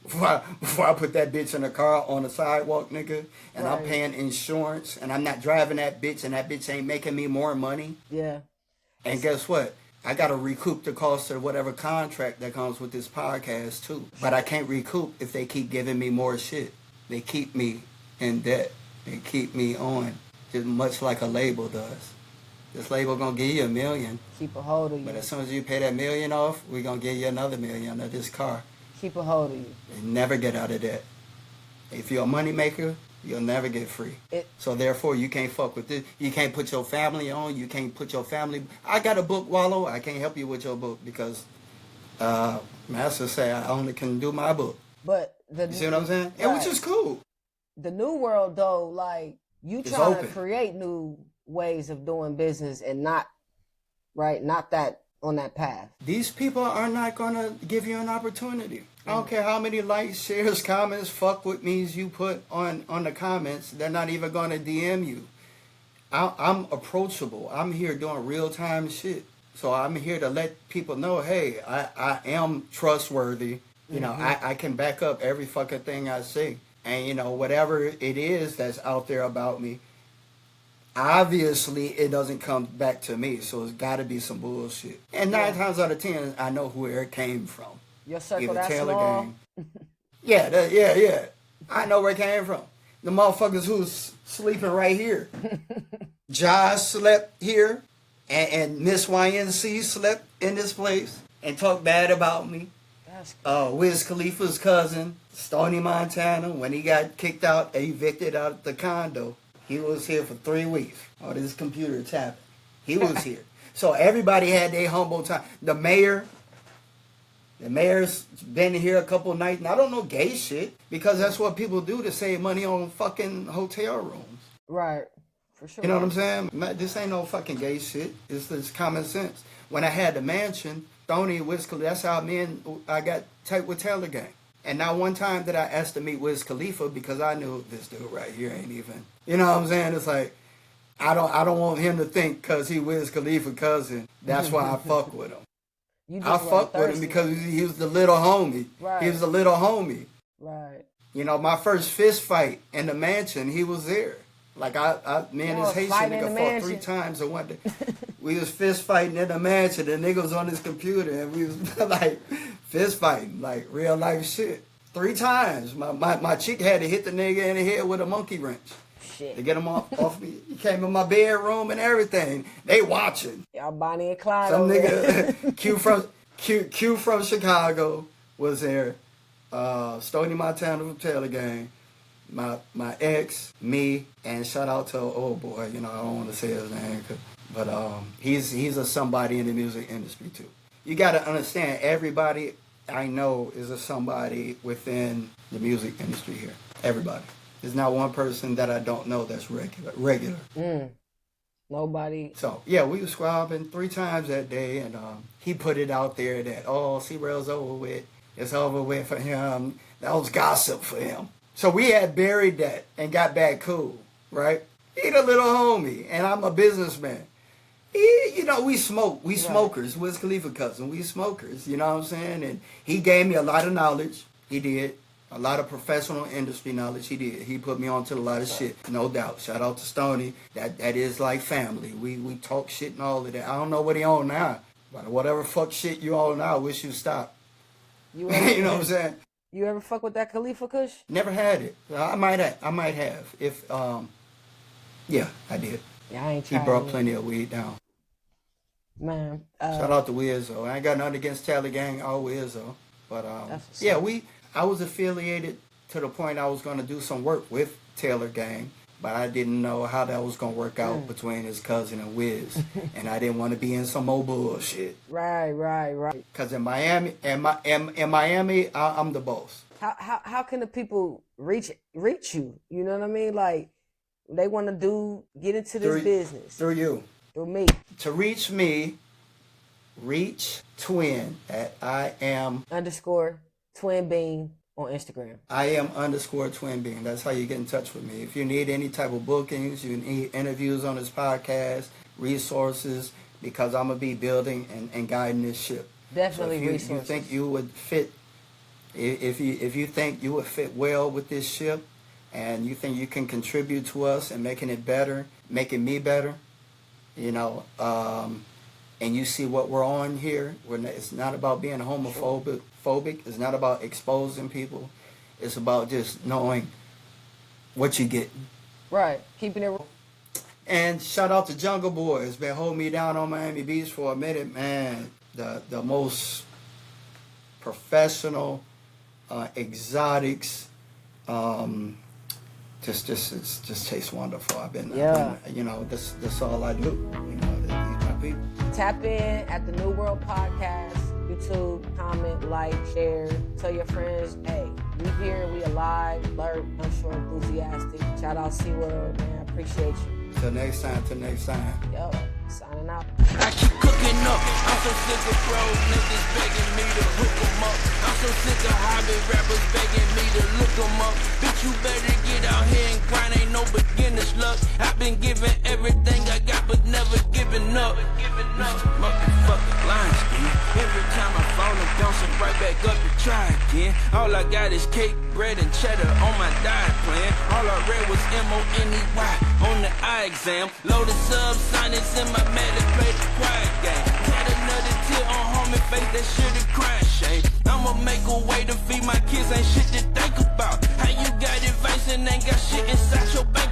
before I put that bitch in a car on the sidewalk, nigga. And I'm paying insurance, and I'm not driving that bitch, and that bitch ain't making me more money. Yeah. And guess what? I gotta recoup the cost of whatever contract that comes with this podcast too. But I can't recoup if they keep giving me more shit. They keep me in debt. They keep me on. Just much like a label does. This label gonna give you $1 million. Keep a hold of you. But as soon as you pay that $1 million off, we gonna give you another $1 million of this car. Keep a hold of you. And never get out of debt. If you're a money maker, you'll never get free. So therefore, you can't fuck with this. You can't put your family on. You can't put your family. I got a book, Wallow. I can't help you with your book because Master say I only can do my book. But you see what I'm saying? And which is cool. The new world, though, like, you trying to create new ways of doing business and not that on that path. These people are not going to give you an opportunity. I don't care how many likes, shares, comments, fuck with me's you put on the comments. They're not even going to DM you. I'm approachable. I'm here doing real-time shit. So I'm here to let people know, hey, I am trustworthy. You know, I can back up every fucking thing I say. And, you know, whatever it is that's out there about me, obviously it doesn't come back to me. So it's got to be some bullshit. And 9 times out of 10, I know where it came from. Your circle, Either that's Taylor small? Gang. Yeah. I know where it came from. The motherfuckers who's sleeping right here. Josh slept here. And Miss YNC slept in this place and talked bad about me. Wiz Khalifa's cousin, Stony Montana, when he got kicked out, evicted out of the condo, he was here for 3 weeks. Oh, this computer tapping. He was here. So everybody had their humble time. The mayor's been here a couple nights, and I don't know gay shit, because that's what people do to save money on fucking hotel rooms. Right. For sure. You know what I'm saying? This ain't no fucking gay shit. It's common sense. When I had the mansion, Stoney, Wiz Khalifa, that's how I got tight with Taylor Gang. And not one time did I ask to meet Wiz Khalifa because I knew this dude right here ain't even. You know what I'm saying? It's like, I don't want him to think because he Wiz Khalifa cousin, that's why I fuck with him. I fuck with him because he was the little homie. Right. He was the little homie. Right. You know, my first fist fight in the mansion, he was there. Like, me and this Haitian nigga fought 3 times in one day. We was fist fighting in the mansion. The nigga was on his computer, and we was, like, fist fighting, like, real life shit. 3 times. My chick had to hit the nigga in the head with a monkey wrench. Shit. To get him off me. He came in my bedroom and everything. They watching. Y'all Bonnie and Clyde. Some nigga, Q from Chicago was there. Stony Montana from Taylor Gang. My ex, me, and shout out to old boy. You know, I don't want to say his name, but he's a somebody in the music industry too. You got to understand, everybody I know is a somebody within the music industry here. Everybody. There's not one person that I don't know that's regular. Nobody. So, yeah, we was squabbling 3 times that day, and he put it out there that, oh, C-Rail's over with. It's over with for him. That was gossip for him. So we had buried that and got back cool, right? He the little homie, and I'm a businessman. We smoke. We smokers. Wiz Khalifa cousin. We smokers. You know what I'm saying? And he gave me a lot of knowledge. He did. A lot of professional industry knowledge. He did. He put me on to a lot of shit. No doubt. Shout out to Stoney. That is like family. We talk shit and all of that. I don't know what he on now. But whatever fuck shit you on now, I wish you stop. You know what I'm saying? You ever fuck with that Khalifa Kush? Never had it. I might have. If yeah, I did. Yeah, I ain't tried. He brought plenty of weed down. Man. Shout out to Wizzo. I ain't got nothing against Tally Gang or Wizzo. But yeah, I was affiliated to the point I was gonna do some work with Taylor Gang, but I didn't know how that was gonna work out between his cousin and Wiz. And I didn't want to be in some old bullshit. Right. Cause in Miami, I'm the boss. How can the people reach you? You know what I mean? Like, they want to get into this business. Through you. Through me. To reach me, reach Twin at I am _Twin Bean on Instagram. I am _Twin Bean. That's how you get in touch with me. If you need any type of bookings, you need interviews on this podcast, resources, because I'm going to be building and guiding this ship. Definitely so if resources. you think you would fit, if you think you would fit well with this ship, and you think you can contribute to us and making it better, making me better, and you see what we're on here, it's not about being homophobic. It's not about exposing people. It's about just knowing what you get. Right. Keeping it. And shout out to Jungle Boy. It's been holding me down on Miami Beach for a minute, man. The most professional, exotics, just tastes wonderful. I've been that's all I do. These my people. Tap in at the New World Podcast, YouTube, comment, like, share, tell your friends, hey, we here, we alive, alert, unsure, enthusiastic. Shout out SeaWorld, man, appreciate you. Till next time. Yo, signing out. I keep cooking up. I'm so sick of bro niggas begging me to hook 'em up. I'm so sick of hobby rappers begging me to look 'em up. Bitch, you better get out here and grind. Ain't no beginner's luck. I've been giving everything I got, but never giving up. Motherfucking lying scheme. Every time I fall, I'm bouncing right back up to try again. All I got is cake, bread, and cheddar on my diet plan. All I read was MONEY on the eye exam. Loaded subsonics in my medic, play the quiet game. Had another tear on homie face, that shit a crying shame. I'ma make a way to feed my kids, ain't shit to think about. How you got advice and ain't got shit inside your bank